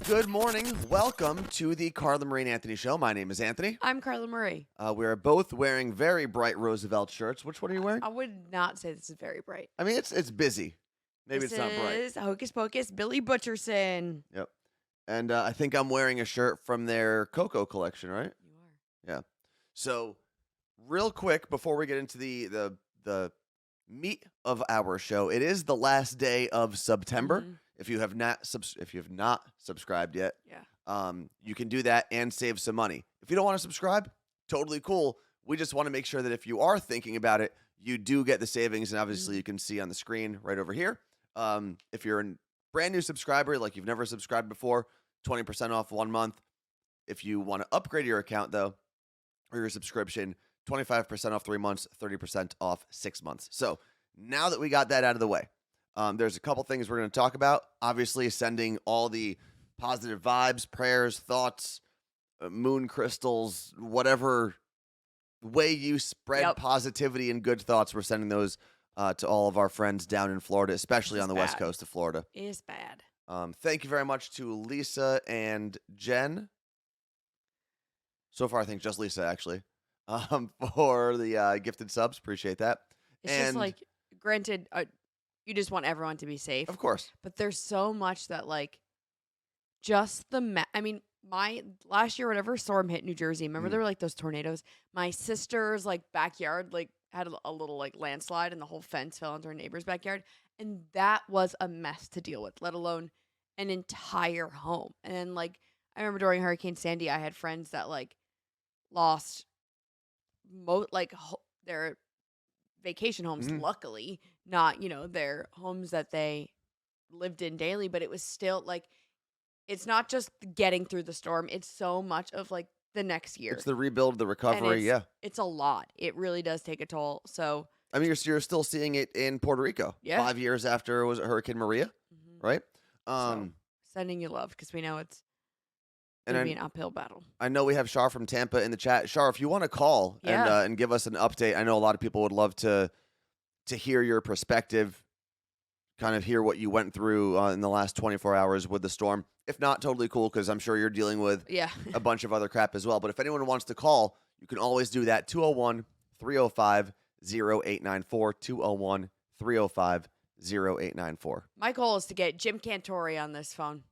Good morning. Welcome to the Carla Marie and Anthony Show. My name is Anthony. I'm Carla Marie. We are both wearing very bright Roosevelt shirts. Which one are you wearing? I would not say this is very bright. I mean, it's busy. Maybe This it's not bright. is Hocus Pocus, Billy Butcherson. Yep. And I think I'm wearing a shirt from their Coco collection, right? You are. Yeah. So, real quick before we get into the meat of our show, it is the last day of September. Mhm. If you have not subscribed yet, Yeah. you can do that and save some money. If you don't want to subscribe, totally cool. We just want to make sure that if you are thinking about it, you do get the savings, and obviously you can see on the screen right over here. If you're a brand new subscriber, like you've never subscribed before, 20% off 1 month. If you want to upgrade your account, though, or your subscription, 25% off 3 months, 30% off 6 months. So now that we got that out of the way, there's a couple things we're going to talk about. Obviously, sending all the positive vibes, prayers, thoughts, moon crystals, whatever way you spread positivity and good thoughts, we're sending those to all of our friends down in Florida, especially on the west coast of Florida. It's bad. Thank you very much to Lisa and Jen. So far, I think just Lisa, actually, for the gifted subs. Appreciate that. It's just like, granted, you just want everyone to be safe. Of course. But there's so much that, like, just I mean, my last year, whatever storm hit New Jersey, remember there were, like, those tornadoes? My sister's, like, backyard, like, had a little, like, landslide, and the whole fence fell into her neighbor's backyard. And that was a mess to deal with, let alone an entire home. And then, like, I remember during Hurricane Sandy, I had friends that, like, lost their vacation homes, luckily, not, their homes that they lived in daily, but it was still, like, it's not just getting through the storm, it's so much of, like, the next year. It's the rebuild, the recovery, It's a lot. It really does take a toll, so. I mean, you're still seeing it in Puerto Rico. Yeah. 5 years after, was it Hurricane Maria, right? So, sending you love, because we know it's going to be an uphill battle. I know we have Shar from Tampa in the chat. Shar, if you want to call and give us an update, I know a lot of people would love to hear your perspective, kind of hear what you went through in the last 24 hours with the storm. If not, totally cool, because I'm sure you're dealing with a bunch of other crap as well. But if anyone wants to call, you can always do that. 201-305-0894, 201-305-0894. My goal is to get Jim Cantori on this phone.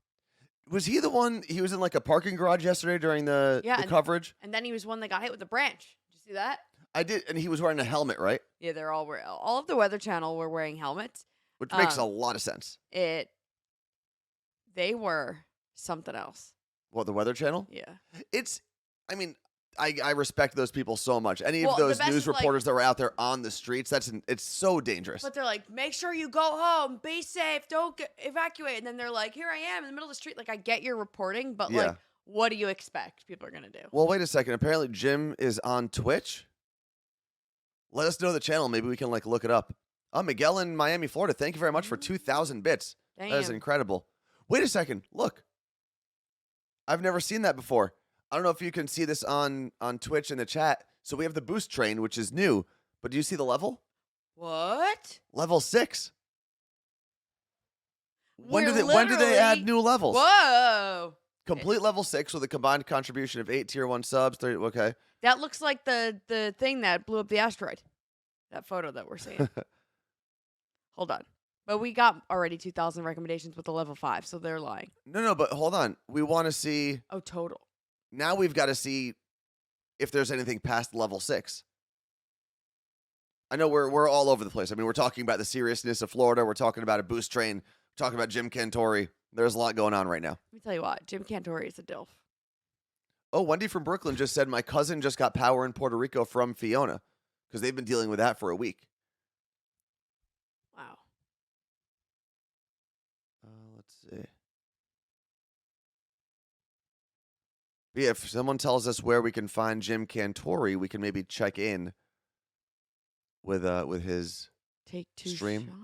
Was he the one? He was in like a parking garage yesterday during the coverage? And then he was one that got hit with a branch. Did you see that? I did, and he was wearing a helmet, right? Yeah, they're all of the Weather Channel were wearing helmets. Which makes a lot of sense. They were something else. What, the Weather Channel? Yeah. I respect those people so much. Any of those news reporters that were out there on the streets, it's so dangerous. But they're like, make sure you go home, be safe, don't evacuate. And then they're like, here I am in the middle of the street. Like, I get your reporting, but like, what do you expect people are going to do? Well, wait a second. Apparently Jim is on Twitch. Let us know the channel. Maybe we can like look it up. Oh, Miguel in Miami, Florida. Thank you very much for 2,000 bits. Damn. That is incredible. Wait a second. Look. I've never seen that before. I don't know if you can see this on Twitch in the chat. So we have the boost train, which is new. But do you see the level? What? Level 6. When do they add new levels? Whoa. Complete level 6 with a combined contribution of 8 tier 1 subs. 30, okay. That looks like the thing that blew up the asteroid. That photo that we're seeing. Hold on. But we got already 2,000 recommendations with the level 5, so they're lying. No, but hold on. We want to see. Oh, total. Now we've got to see if there's anything past level 6. I know we're all over the place. I mean, we're talking about the seriousness of Florida. We're talking about a boost train. We're talking about Jim Cantori. There's a lot going on right now. Let me tell you what. Jim Cantori is a DILF. Oh, Wendy from Brooklyn just said, my cousin just got power in Puerto Rico from Fiona because they've been dealing with that for a week. Wow. Let's see. But yeah, if someone tells us where we can find Jim Cantori, we can maybe check in with his Take 2 stream. shots?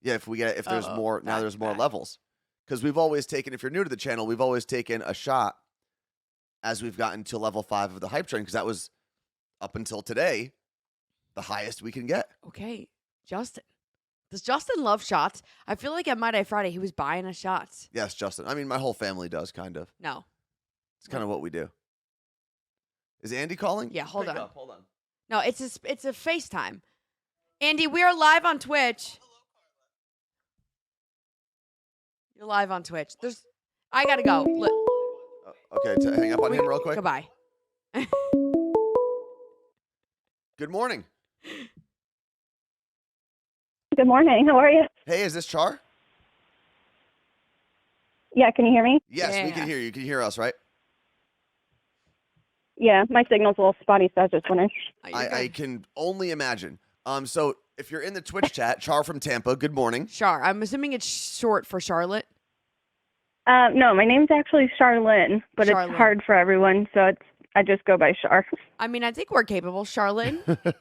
Yeah, if there's more now, there's more levels. Because we've always taken, if you're new to the channel, we've always taken a shot as we've gotten to level 5 of the hype train, because that was up until today the highest we can get. Okay, Justin. Does Justin love shots? I feel like at My Day Friday he was buying us shots. Yes, Justin. I mean, my whole family does, kind of. No. It's kind of what we do. Is Andy calling? Yeah, hold on. Hold on. No, it's a FaceTime. Andy, we are live on Twitch. You're live on Twitch. I gotta go. Okay, hang up on him real quick. Goodbye. Good morning. Good morning. How are you? Hey, is this Char? Yeah, can you hear me? Yes, we Yeah. can hear you. You can hear us, right? Yeah, my signal's a little spotty, so I was just wondering. Oh, you're I good. can only imagine. So if you're in the Twitch chat, Char from Tampa, good morning. Char. I'm assuming it's short for Charlotte. No, my name's actually Charlene, but Charlene. it's hard for everyone, so I just go by Char. I mean, I think we're capable, Charlotte.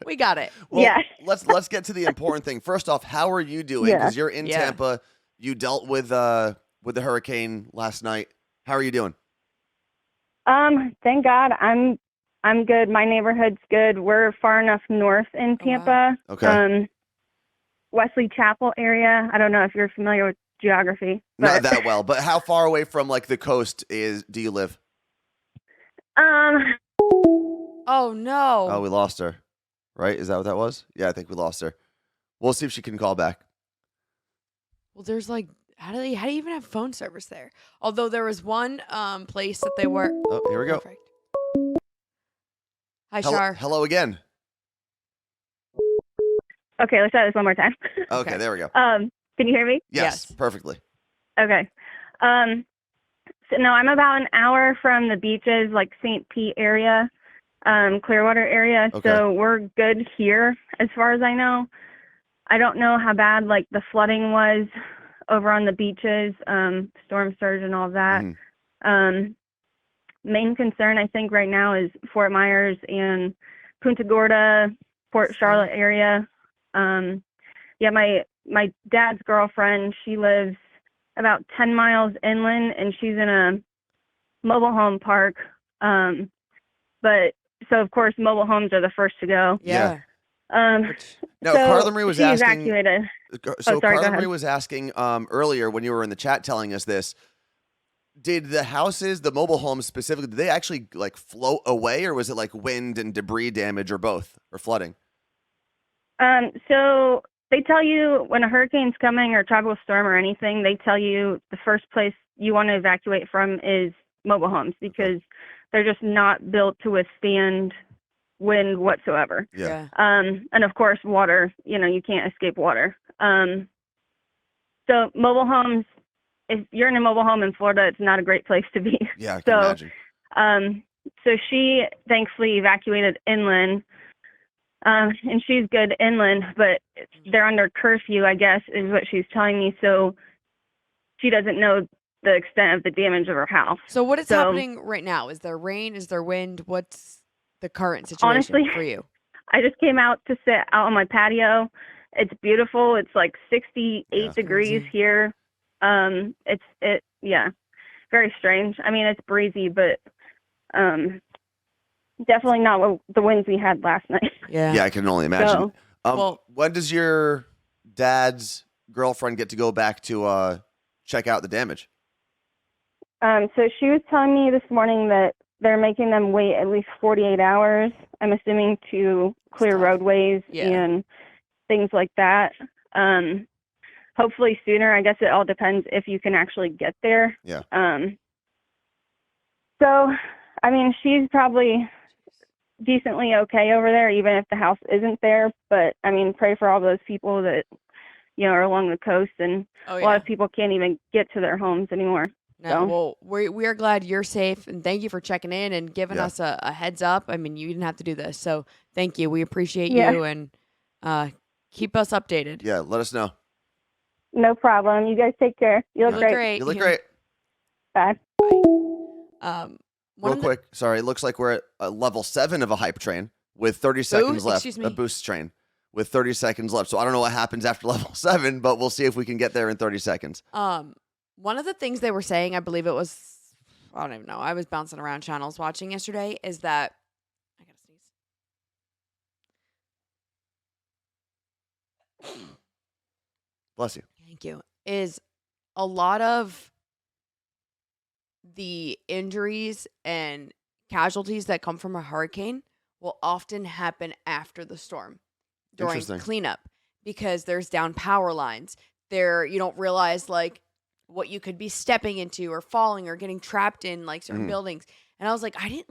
We got it. Well, Yeah. let's get to the important thing. First off, how are you doing? Yeah. Because you're in Yeah. Tampa. You dealt with the hurricane last night. How are you doing? Thank God, I'm good. My neighborhood's good. We're far enough north in Oh, wow. Tampa. Okay. Wesley Chapel area. I don't know if you're familiar with geography. Not But, that well, but how far away from like the coast do you live? Oh no. Oh, we lost her. Right? Is that what that was? Yeah, I think we lost her. We'll see if she can call back. Well, there's like, how do you even have phone service there? Although there was one place that they were. Oh, here we go. Perfect. Hi, Char. Hello again. okay, let's try this one more time. Okay, there we go. Can you hear me? Yes, Yes. perfectly. Okay. So no, I'm about an hour from the beaches, like St. Pete area, Clearwater area. Okay. So we're good here as far as I know. I don't know how bad like the flooding was over on the beaches, storm surge and all that. Mhm. Main concern I think right now is Fort Myers and Punta Gorda, Port Charlotte area. Yeah, my dad's girlfriend, she lives about 10 miles inland, and she's in a mobile home park. But so of course mobile homes are the first to go. Yeah. Now, So Carla Marie was she asking. evacuated. So Oh, sorry, go Carla Marie ahead. was asking earlier when you were in the chat telling us this. Did the houses, the mobile homes specifically, did they actually like float away, or was it like wind and debris damage, or both, or flooding? So they tell you when a hurricane's coming or a tropical storm or anything, they tell you the first place you want to evacuate from is mobile homes because they're just not built to withstand wind whatsoever. Yeah. And of course, water, you can't escape water. So mobile homes, if you're in a mobile home in Florida, it's not a great place to be. Yeah, I can imagine. So she thankfully evacuated inland, and she's good inland, but they're under curfew, I guess, is what she's telling me. So she doesn't know the extent of the damage of her house. So what is So- happening right now? Is there rain? Is there wind? What's the current situation Honestly, for you? I just came out to sit out on my patio. It's beautiful. It's like 68 Yeah. degrees Crazy. here. Yeah, very strange. I mean, it's breezy, but definitely not what the winds we had last night. Yeah. Yeah, I can only imagine. So, Well- When does your dad's girlfriend get to go back to check out the damage? so she was telling me this morning that they're making them wait at least 48 hours, I'm assuming, to clear Stuff. roadways Yeah. and things like that. Hopefully sooner. I guess it all depends if you can actually get there. Yeah. So, I mean, she's probably decently okay over there, even if the house isn't there. But, I mean, pray for all those people that, are along the coast. And Oh, a yeah. lot of people can't even get to their homes anymore. No, So- well, we are glad you're safe, and thank you for checking in and giving Yeah. us a heads up. I mean, you didn't have to do this, so thank you. We appreciate Yeah. you, and keep us updated. Yeah, let us know. No problem. You guys take care. You look You great. look great. You look great. Bye. One Real of the- quick, sorry, it looks like we're at level 7 of a hype train with 30 seconds left. Excuse A me. boost train with 30 seconds left. So I don't know what happens after level 7, but we'll see if we can get there in 30 seconds. One of the things they were saying, I believe it was, I don't even know. I was bouncing around channels watching yesterday. Is that I gotta sneeze. Bless you. Thank you, is a lot of the injuries and casualties that come from a hurricane will often happen after the storm during Interesting. cleanup because there's down power lines. You don't realize like what you could be stepping into or falling or getting trapped in like certain buildings. And I was like, you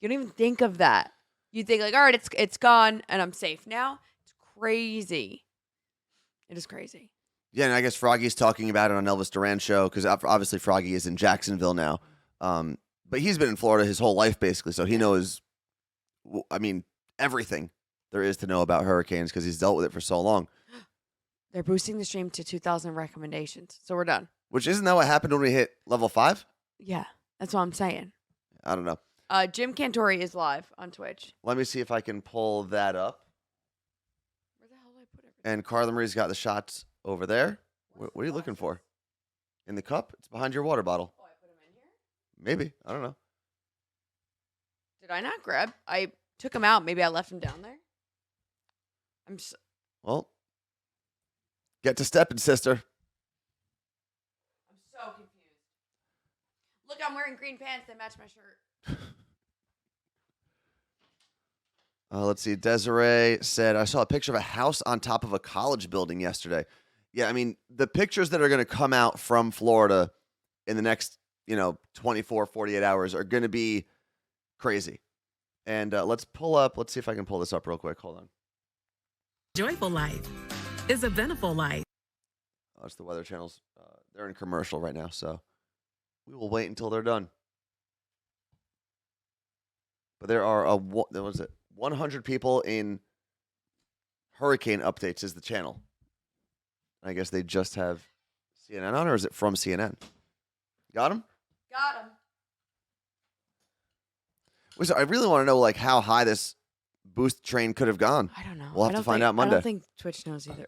don't even think of that. You think like, all right, it's gone and I'm safe now. It's crazy. It is crazy. Yeah, and I guess Froggy's talking about it on Elvis Duran's show because obviously Froggy is in Jacksonville now. But he's been in Florida his whole life, basically, so he knows, everything there is to know about hurricanes because he's dealt with it for so long. They're boosting the stream to 2,000 recommendations, so we're done. Which isn't that what happened when we hit level 5? Yeah, that's what I'm saying. I don't know. Jim Cantori is live on Twitch. Let me see if I can pull that up. Where the hell did I put everything? And Carla Marie's got the shots over there. What are you looking for? In the cup? It's behind your water bottle. Oh, I put them in here? Maybe. I don't know. Did I not grab? I took them out. Maybe I left them down there. Well, get to stepping, sister. I'm so confused. Look, I'm wearing green pants. They match my shirt. Let's see. Desiree said, I saw a picture of a house on top of a college building yesterday. Yeah, I mean, the pictures that are going to come out from Florida in the next, 24, 48 hours are going to be crazy. And let's see if I can pull this up real quick. Hold on. Joyful life is a beneful life. Oh, it's the Weather Channel's. They're in commercial right now, so we will wait until they're done. But there are 100 people in hurricane updates is the channel. I guess they just have CNN on, or is it from CNN? Got him? Got him. Wait, so I really want to know like how high this boost train could have gone. I don't know. We'll have to find out Monday. I don't think Twitch knows either.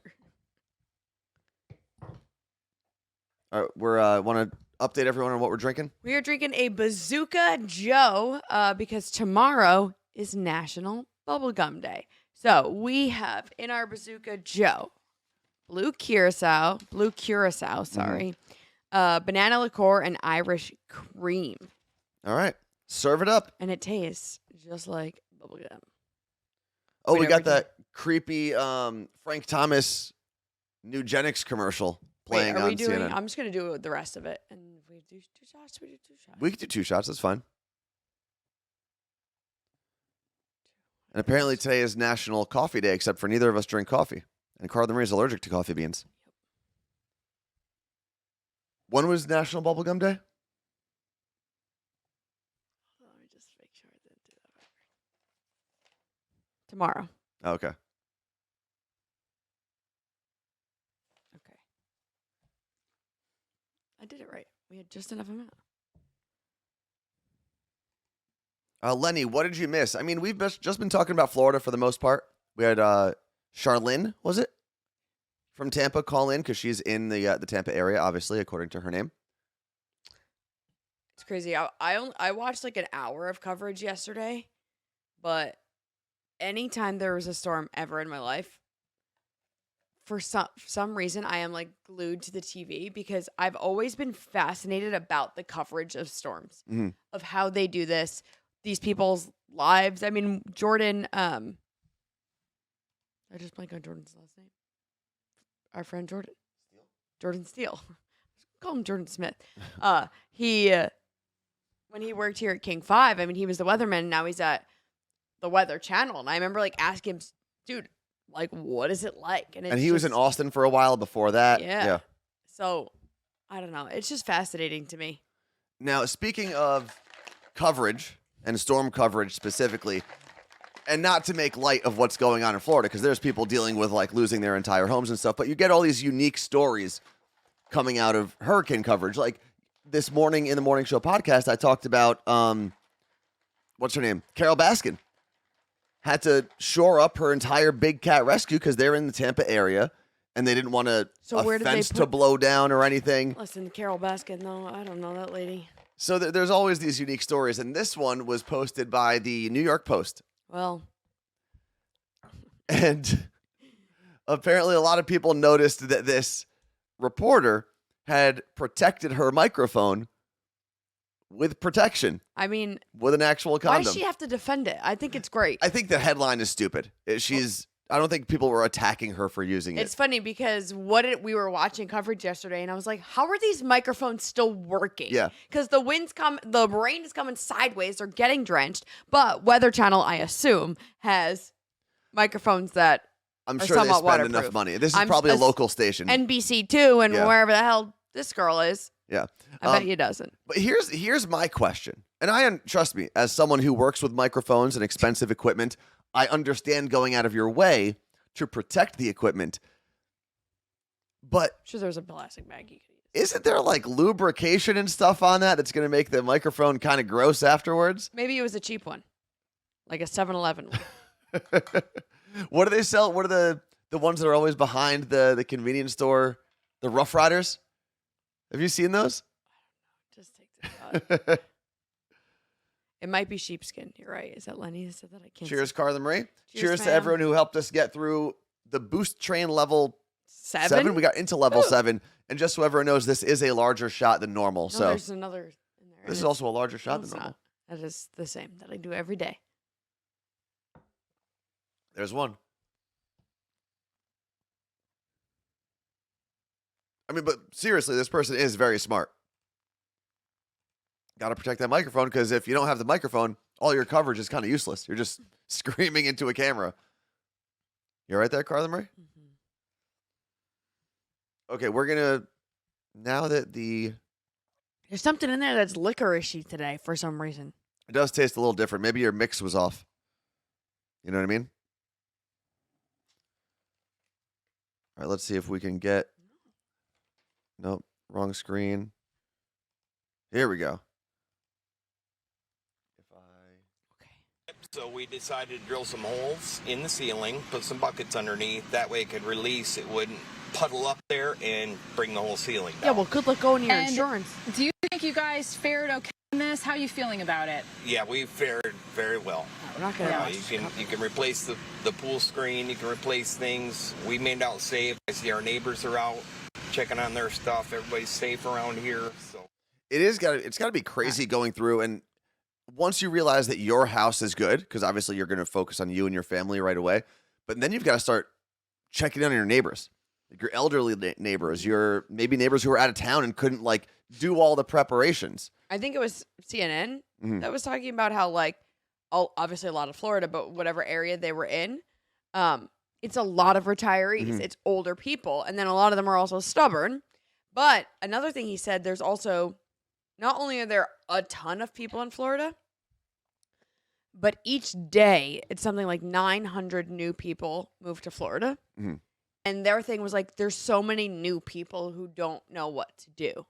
All right, we're want to update everyone on what we're drinking? We are drinking a Bazooka Joe because tomorrow is National Bubblegum Day. So we have in our Bazooka Joe blue curacao, banana liqueur, and Irish cream. All right, serve it up. And it tastes just like bubblegum. Oh, we got that creepy Frank Thomas Nugenics commercial playing on CNN. I'm just going to do the rest of it. And if we do 2 shots, we do 2 shots. We could do 2 shots. That's fine. And apparently today is National Coffee Day, except for neither of us drink coffee. And Carla Marie is allergic to coffee beans. When was National Bubblegum Day? Let me just make sure I didn't do that right. Tomorrow. Oh, okay. Okay. I did it right. We had just enough amount. Lenny, what did you miss? I mean, we've just been talking about Florida for the most part. We had Charlene, was it? From Tampa call in because she's in the Tampa area, obviously, according to her name. It's crazy. I watched like an hour of coverage yesterday, but anytime there was a storm ever in my life, for some reason, I am like glued to the TV because I've always been fascinated about the coverage of storms, of how they do this, these people's lives. I mean, Jordan, I just blanked on Jordan's last name. Our friend Jordan. Jordan Steele. Call him Jordan Smith. He when he worked here at King 5, I mean, he was the weatherman, and now he's at the Weather Channel. And I remember like asking him, dude, like, what is it like? And he was in Austin for a while before that. Yeah. So, I don't know. It's just fascinating to me. Now, speaking of coverage and storm coverage specifically, and not to make light of what's going on in Florida, because there's people dealing with like losing their entire homes and stuff, but you get all these unique stories coming out of hurricane coverage. Like this morning in the Morning Show podcast, I talked about, what's her name? Carol Baskin. Had to shore up her entire big cat rescue because they're in the Tampa area and they didn't want a fence to blow down or anything. Listen, Carol Baskin, though, I don't know that lady. So there's always these unique stories, and this one was posted by the New York Post. Well. And apparently a lot of people noticed that this reporter had protected her microphone with protection, I mean, with an actual why condom. does she have to defend it? I think it's great. I think the headline is stupid. I don't think people were attacking her for using It's it. funny because we were watching coverage yesterday, and I was like, "How are these microphones still working?" Yeah. because the rain is coming sideways, they're getting drenched. But Weather Channel, I assume, has microphones that I'm are sure they somewhat spend enough waterproof. money. This is I'm probably a s- local station. NBC too, and Yeah. wherever the hell this girl is. Yeah. I bet you doesn't. But here's my question. And trust me, as someone who works with microphones and expensive equipment, I understand going out of your way to protect the equipment. But I'm sure there's a plastic bag you could use. isn't there like lubrication and stuff on that's going to make the microphone kind of gross afterwards? Maybe it was a cheap one, like a 7-Eleven one. What do they sell? What are the ones that are always behind the convenience store? The Rough Riders? Have you seen those? Just take the shot. It might be sheepskin. You're right. Is that Lenny that said that? I can't. Cheers, see. Carla Marie. Cheers to ma'am. everyone who helped us get through the boost train level 7. We got into level Ooh. 7. And just so everyone knows, this is a larger shot than normal. No, So there's another in there. this is also a larger shot it's than normal. not. That is the same that I do every day. There's one. I mean, but seriously, this person is very smart. Got to protect that microphone, because if you don't have the microphone, all your coverage is kind of useless. You're just screaming into a camera. You right there, Carla Marie? Mm-hmm. Okay, we're going to, now that there's something in there that's licoricey today for some reason. it does taste a little different. Maybe your mix was off. You know what I mean? All right, let's see if we can get, nope, wrong screen. Here we go. So we decided to drill some holes in the ceiling, put some buckets underneath. That way it could release. It wouldn't puddle up there and bring the whole ceiling down. Yeah, well, good luck going to your And insurance. Do you think you guys fared okay in this? How are you feeling about it? Yeah, we fared very well. We're not going to. You can replace the pool screen. You can replace things. We made out safe. I see our neighbors are out checking on their stuff. Everybody's safe around here. So It's got to be crazy going through, and once you realize that your house is good, because obviously you're going to focus on you and your family right away, but then you've got to start checking in on your neighbors, like your elderly neighbors, your maybe neighbors who are out of town and couldn't like do all the preparations. I think it was CNN Mhm. that was talking about how, like, obviously a lot of Florida, but whatever area they were in, it's a lot of retirees. Mhm. It's older people. And then a lot of them are also stubborn. But another thing he said, there's also, not only are there a ton of people in Florida, but each day it's something like 900 new people move to Florida. Mhm. And their thing was like, there's so many new people who don't know what to do.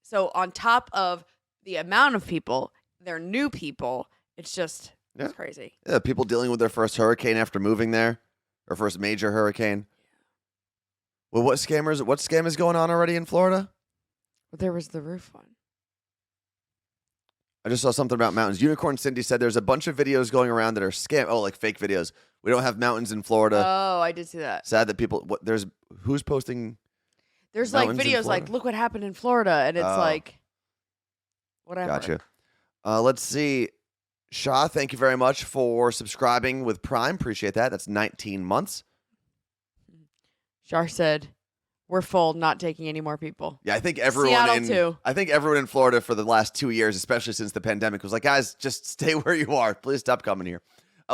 So on top of the amount of people, they're new people. It's just it's crazy. Yeah, people dealing with their first hurricane after moving there, or first major hurricane. Well, what scam is going on already in Florida? But there was the roof one. I just saw something about mountains. Unicorn Cindy said there's a bunch of videos going around that are scam. Oh, like fake videos. We don't have mountains in Florida. Oh, I did see that. Sad that people. Who's posting? There's like mountains in videos like, Florida? look what happened in Florida, and it's Oh. like whatever. Gotcha. Let's see. Shah, thank you very much for subscribing with Prime. Appreciate that. That's 19 months. Shar said, "We're full, not taking any more people." Yeah, I think everyone Seattle too. I think everyone in Florida for the last 2 years, especially since the pandemic, was like, guys, just stay where you are. Please stop coming here.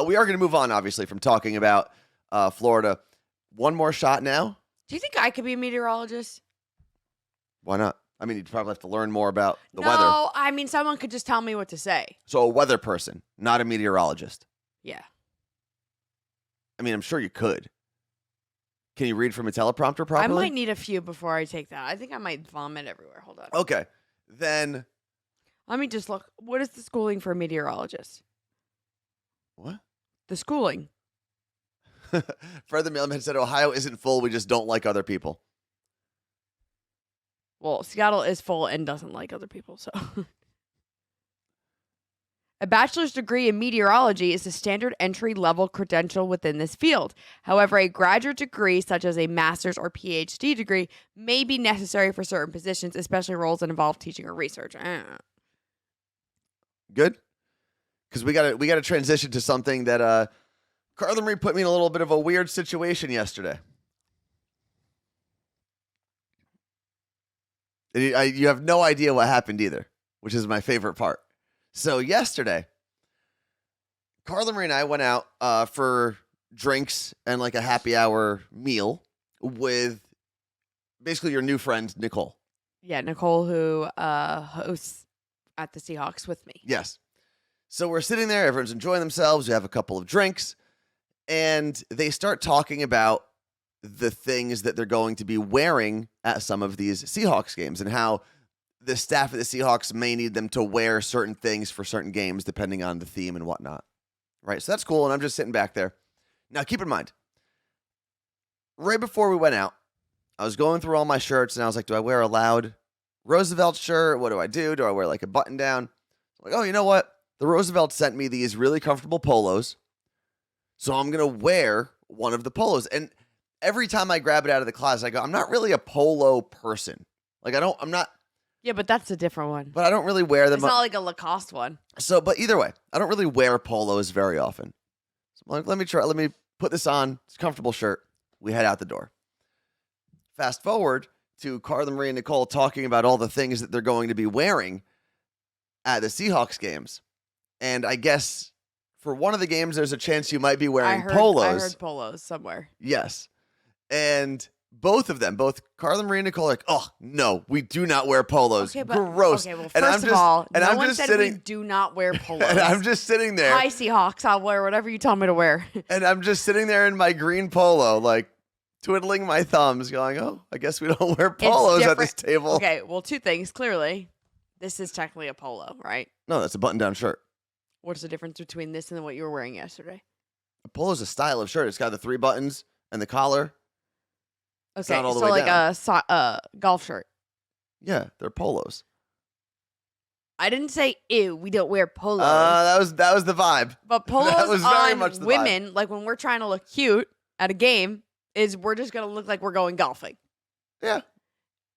We are going to move on, obviously, from talking about Florida. One more shot now. Do you think I could be a meteorologist? Why not? I mean, you'd probably have to learn more about the weather. No, I mean someone could just tell me what to say. So a weather person, not a meteorologist. Yeah. I mean, I'm sure you could. Can you read from a teleprompter properly? I might need a few before I take that. I think I might vomit everywhere. Hold on. Okay. Then Let me just look. What is the schooling for a meteorologist? what? The schooling. Fred the Mailman said Ohio isn't full. We just don't like other people. Well, Seattle is full and doesn't like other people, so. A bachelor's degree in meteorology is a standard entry-level credential within this field. However, a graduate degree, such as a master's or PhD degree, may be necessary for certain positions, especially roles that involve teaching or research. Good? Because we gotta transition to something that Carla Marie put me in a little bit of a weird situation yesterday. And you have no idea what happened either, which is my favorite part. So yesterday, Carla Marie and I went out for drinks and like a happy hour meal with basically your new friend, Nicole. Yeah, Nicole, who hosts at the Seahawks with me. Yes. So we're sitting there, everyone's enjoying themselves. We have a couple of drinks, and they start talking about the things that they're going to be wearing at some of these Seahawks games and how the staff of the Seahawks may need them to wear certain things for certain games depending on the theme and whatnot. Right? So that's cool, and I'm just sitting back there. Now, keep in mind, right before we went out, I was going through all my shirts, and I was like, do I wear a loud Roosevelt shirt? What do I do? Do I wear like a button down? I'm like, oh, you know what? The Roosevelt sent me these really comfortable polos, so I'm going to wear one of the polos. And every time I grab it out of the closet, I go, I'm not really a polo person. Like, I'm not. Yeah, but that's a different one. But I don't really wear them. It's not like a Lacoste one. So, but either way, I don't really wear polos very often. So I'm like, let me put this on. It's a comfortable shirt. We head out the door. Fast forward to Carla Marie and Nicole talking about all the things that they're going to be wearing at the Seahawks games. And I guess for one of the games, there's a chance you might be wearing polos. I heard polos somewhere. Yes. And both of them, both Carla Marie and Nicole, are like, oh, no, we do not wear polos. Okay, but, gross. Okay, well, and first of all, no one said we sitting, do not wear polos. and I'm just sitting there. Hi, Seahawks. I'll wear whatever you tell me to wear. And I'm just sitting there in my green polo, like twiddling my thumbs, going, oh, I guess we don't wear polos at this table. Okay, well, two things. Clearly, this is technically a polo, right? No, that's a button-down shirt. What's the difference between this and what you were wearing yesterday? A polo is a style of shirt. It's got the 3 buttons and the collar. Okay, not all the so way like down. a golf shirt. Yeah, they're polos. I didn't say ew. We don't wear polos. That was the vibe. But polos that was very on much the women, like when we're trying to look cute at a game, is we're just gonna look like we're going golfing. Yeah.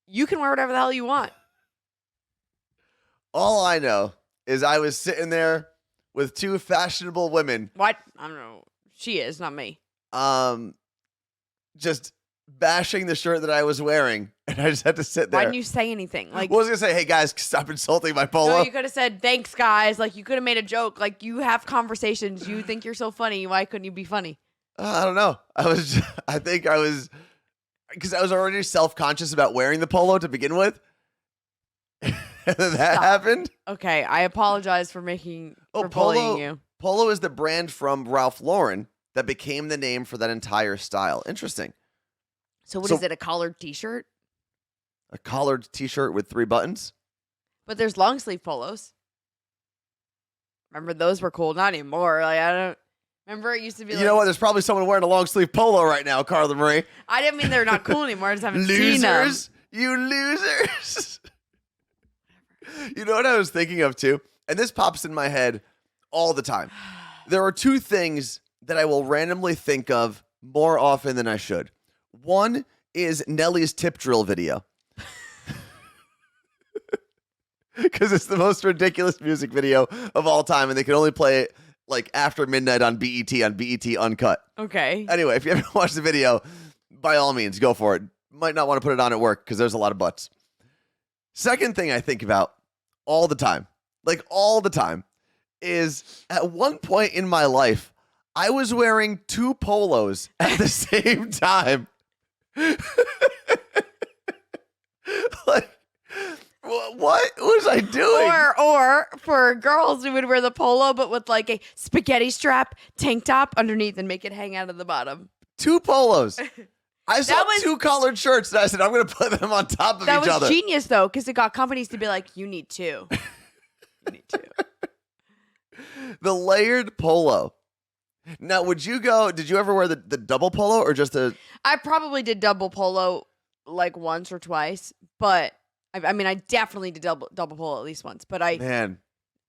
You can wear whatever the hell you want. All I know is I was sitting there with 2 fashionable women. What? I don't know. She is, not me. Just bashing the shirt that I was wearing, and I just had to sit there. Why didn't you say anything? Like, well, I was gonna say, hey guys, stop insulting my polo. no, you could have said thanks, guys. Like, you could have made a joke. Like, you have conversations. You think you're so funny. Why couldn't you be funny? I don't know. Because I was already self-conscious about wearing the polo to begin with. And then that happened. Okay, I apologize for bullying you. Polo is the brand from Ralph Lauren that became the name for that entire style. Interesting. So what is it? A collared T-shirt? A collared T-shirt with 3 buttons? But there's long sleeve polos. Remember those were cool? Not anymore. Like, I don't remember. It used to be. You know what? There's probably someone wearing a long sleeve polo right now, Carla Marie. I didn't mean they're not cool anymore. I just haven't seen them. Losers, you losers. You know what I was thinking of too, and this pops in my head all the time. There are 2 things that I will randomly think of more often than I should. One is Nelly's tip drill video. Because it's the most ridiculous music video of all time, and they can only play it like after midnight on BET Uncut. Okay. Anyway, if you haven't watched the video, by all means, go for it. Might not want to put it on at work because there's a lot of butts. Second thing I think about all the time, is at one point in my life, I was wearing 2 polos at the same time. Like, what was I doing? Or for girls, we would wear the polo, but with like a spaghetti strap tank top underneath and make it hang out of the bottom. 2 polos. I saw 2 collared shirts, and I said, I'm going to put them on top of each other. That was genius, though, because it got companies to be like, you need 2. You need 2. The layered polo. Now, did you ever wear the double polo or just a... I probably did double polo like once or twice, but I mean, I definitely did double polo at least once, but Man.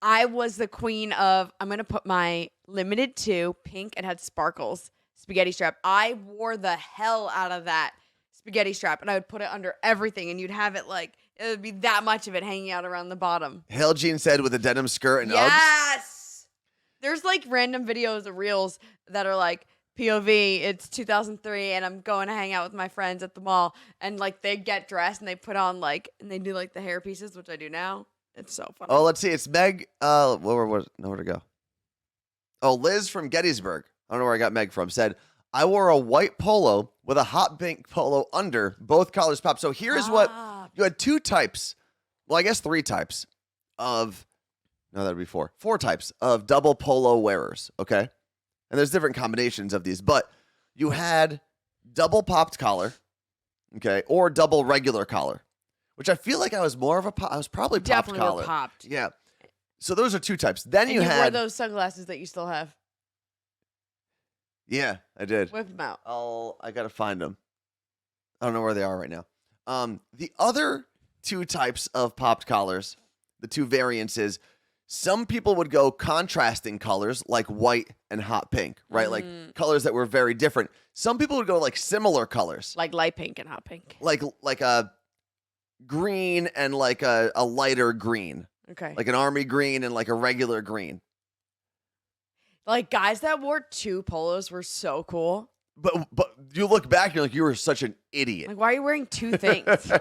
I was the queen of, I'm going to put my limited 2 pink and had sparkles spaghetti strap. I wore the hell out of that spaghetti strap, and I would put it under everything, and you'd have it like, it would be that much of it hanging out around the bottom. Hail Jean said with a denim skirt and Uggs. Yes! There's like random videos of reels that are like, POV, it's 2003, and I'm going to hang out with my friends at the mall, and like they get dressed and they put on like, and they do like the hair pieces, which I do now. It's so funny. Oh, let's see. It's Meg. Where to go? Oh, Liz from Gettysburg. I don't know where I got Meg from. Said, I wore a white polo with a hot pink polo under. Both collars popped. So here's what you had 2 types. Well, I guess 3 types of. No, that'd be 4. 4 types of double polo wearers. Okay, and there's different combinations of these, but you had double popped collar, okay, or double regular collar. Which I feel like I was more of a I was probably popped Definitely collar. were popped. Yeah. So those are 2 types. Then And you you wore had those sunglasses that you still have. Yeah, I did. Whip them out. I gotta find them. I don't know where they are right now. The other 2 types of popped collars, the 2 variances, some people would go contrasting colors like white and hot pink, right? Like colors that were very different. Some people would go like similar colors, Like light pink and hot pink. like a green and like a lighter green, Okay. like an army green and like a regular green. Like guys that wore 2 polos were so cool. But you look back, you're like, you were such an idiot. Like, why are you wearing 2 things?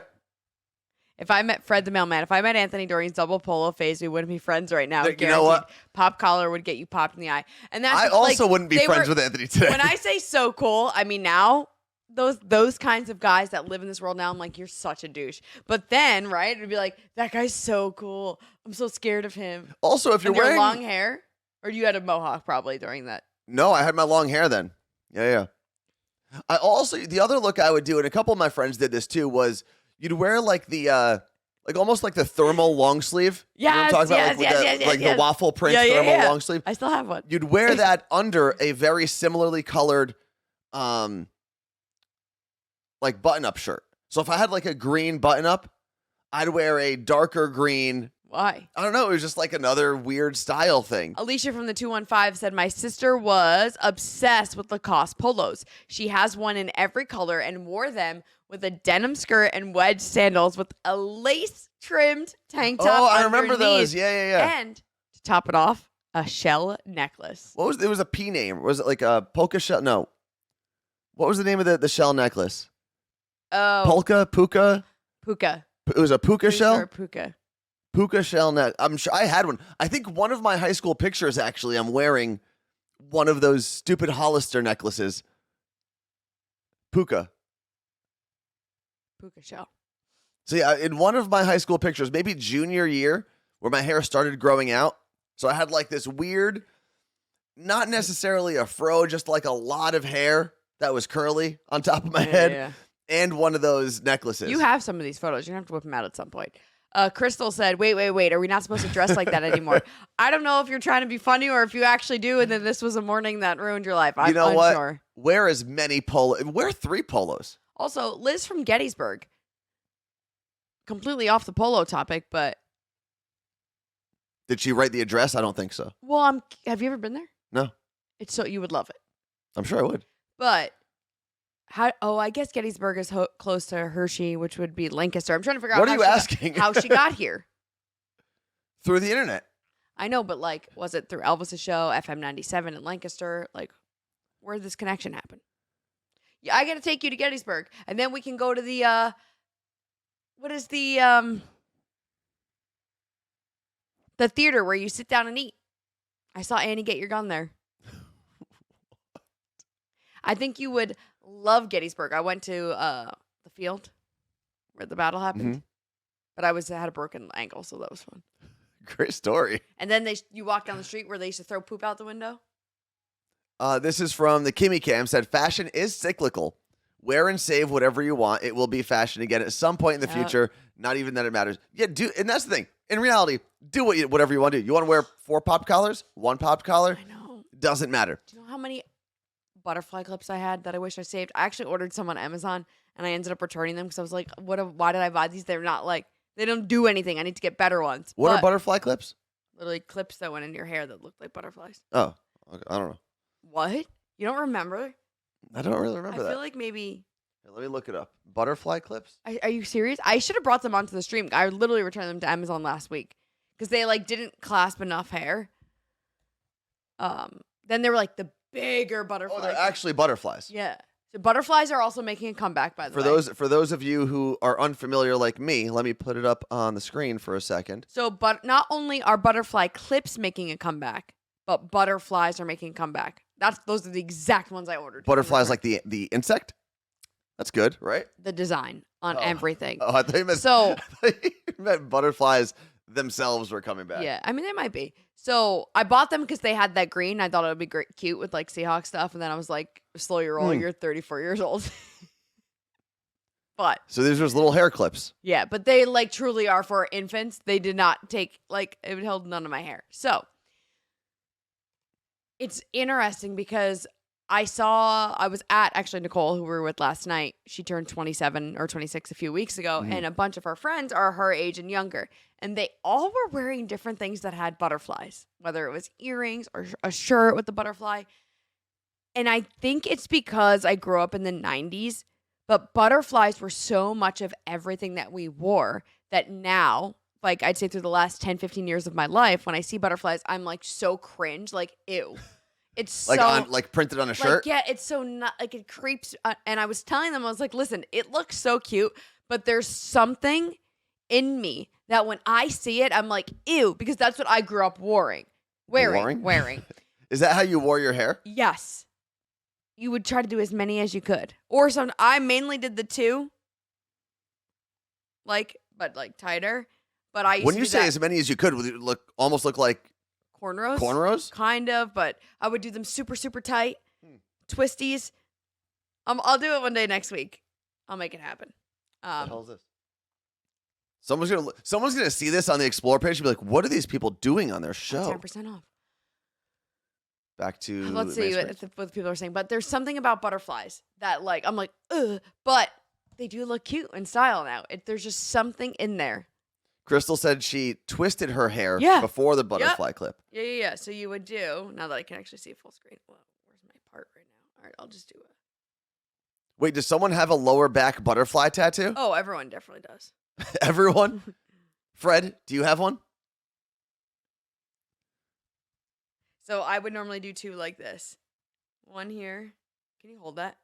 If I met Fred the mailman, if I met Anthony during his double polo phase, we wouldn't be friends right now. You know what? Pop collar would get you popped in the eye. And that's I also like, wouldn't be they friends were- with Anthony today. When I say so cool, I mean now those kinds of guys that live in this world now, I'm like, you're such a douche. But then, right, it'd be like, that guy's so cool. I'm so scared of him. Also, if you're And your wearing long hair, or you had a mohawk probably during that. No, I had my long hair then. Yeah. I also, the other look I would do, and a couple of my friends did this too, was you'd wear like the like almost like the thermal long sleeve. You know what I'm talking about? Like with the waffle print thermal long sleeve. I still have one. You'd wear that under a very similarly colored like button-up shirt. So if I had like a green button-up, I'd wear a darker green. Why? I don't know. It was just like another weird style thing. Alicia from the 215 said, my sister was obsessed with Lacoste polos. She has one in every color and wore them with a denim skirt and wedge sandals with a lace-trimmed tank top. Oh, I remember those. underneath. Yeah. And to top it off, a shell necklace. What was it? Was a P name? Was it like a polka shell? No. What was the name of the shell necklace? Oh, Polka, puka. puka. It was a puka Pretty shell. sure puka. Puka shell neck. I'm sure I had one. I think one of my high school pictures actually, I'm wearing one of those stupid Hollister necklaces. Puka. Puka shell. So yeah, in one of my high school pictures, maybe junior year, where my hair started growing out. So I had like this weird, not necessarily a fro, just like a lot of hair that was curly on top of my head. Yeah. And one of those necklaces. You have some of these photos. You're going to have to whip them out at some point. Crystal said, wait. Are we not supposed to dress like that anymore? I don't know if you're trying to be funny or if you actually do. And then this was a morning that ruined your life. I'm you know unsure. What? Wear as many polos. Wear 3 polos. Also, Liz from Gettysburg. Completely off the polo topic, but. Did she write the address? I don't think so. Well, have you ever been there? No. It's so you would love it. I'm sure I would. But. I guess Gettysburg is close to Hershey, which would be Lancaster. I'm trying to figure out What are you asking? how she got here. Through the internet. I know, but like, was it through Elvis's show, FM 97 in Lancaster? Like, where did this connection happen? Yeah, I got to take you to Gettysburg, and then we can go to the what is the theater where you sit down and eat. I saw Annie Get Your Gun there. I think you would love Gettysburg. I went to the field where the battle happened, but I had a broken ankle, so that was fun. Great story. And then you walk down the street where they used to throw poop out the window. This is from the Kimmy Cam. Said, fashion is cyclical. Wear and save whatever you want. It will be fashion again at some point in the future. Not even that it matters. Yeah, and that's the thing. In reality, do whatever you want to do. You want to wear 4 pop collars? 1 pop collar? I know. Doesn't matter. Do you know how many butterfly clips I had that I wish I saved? I actually ordered some on Amazon, and I ended up returning them because I was like, why did I buy these? They're not like, they don't do anything. I need to get better ones. What But are butterfly clips? Literally clips that went in your hair that looked like butterflies. Oh, okay. I don't know. What? You don't remember? I don't really remember I that. feel like maybe. Here, let me look it up. Butterfly clips? Are you serious? I should have brought them onto the stream. I literally returned them to Amazon last week because they like didn't clasp enough hair. Then they were like the bigger butterflies. Oh, they're actually butterflies. Yeah. So butterflies are also making a comeback, by the way. For those of you who are unfamiliar like me, let me put it up on the screen for a second. So, but not only are butterfly clips making a comeback, but butterflies are making a comeback. Those are the exact ones I ordered. Butterflies like the insect? That's good, right? the design on everything. Oh, I thought you meant, So- I thought you meant butterflies themselves were coming back. Yeah, I mean they might be. So I bought them because they had that green. I thought it would be great, cute with like Seahawk stuff, and then I was like, "Slow your roll. You're 34 years old." But So these are just little hair clips. yeah, but they like truly are for infants. They did not take like it held none of my hair. So it's interesting because I was at actually Nicole, who we were with last night. She turned 27 or 26 a few weeks ago, and a bunch of her friends are her age and younger. And they all were wearing different things that had butterflies, whether it was earrings or a shirt with the butterfly. And I think it's because I grew up in the 90s, but butterflies were so much of everything that we wore that now, like I'd say through the last 10, 15 years of my life, when I see butterflies, I'm like so cringe, like, ew. It's Like so like printed on a shirt? like, yeah, it's so not like it creeps. And I was telling them, I was like, listen, it looks so cute, but there's something in me that when I see it, I'm like, ew, because that's what I grew up wearing. Wearing. Is that how you wore your hair? Yes. You would try to do as many as you could. Or I mainly did the two. But tighter. But I used When to you do say that. as many as you could, would it almost look like Cornrows? cornrows? Kind of, but I would do them super, super tight. Twisties. I'll do it one day next week. I'll make it happen. What the hell is this? Someone's gonna see this on the Explore page and be like, "What are these people doing on their show?" 10% off. Back to Let's see what people are saying. But there's something about butterflies that like I'm like, ugh, but they do look cute in style now. There's just something in there. Crystal said she twisted her hair Yeah. before the butterfly clip. Yeah. So you would do, now that I can actually see full screen. Well, where's my part right now? All right, I'll just do it. Wait, does someone have a lower back butterfly tattoo? Oh, everyone definitely does. Everyone? Fred, do you have one? So I would normally do two like this. One here. Can you hold that?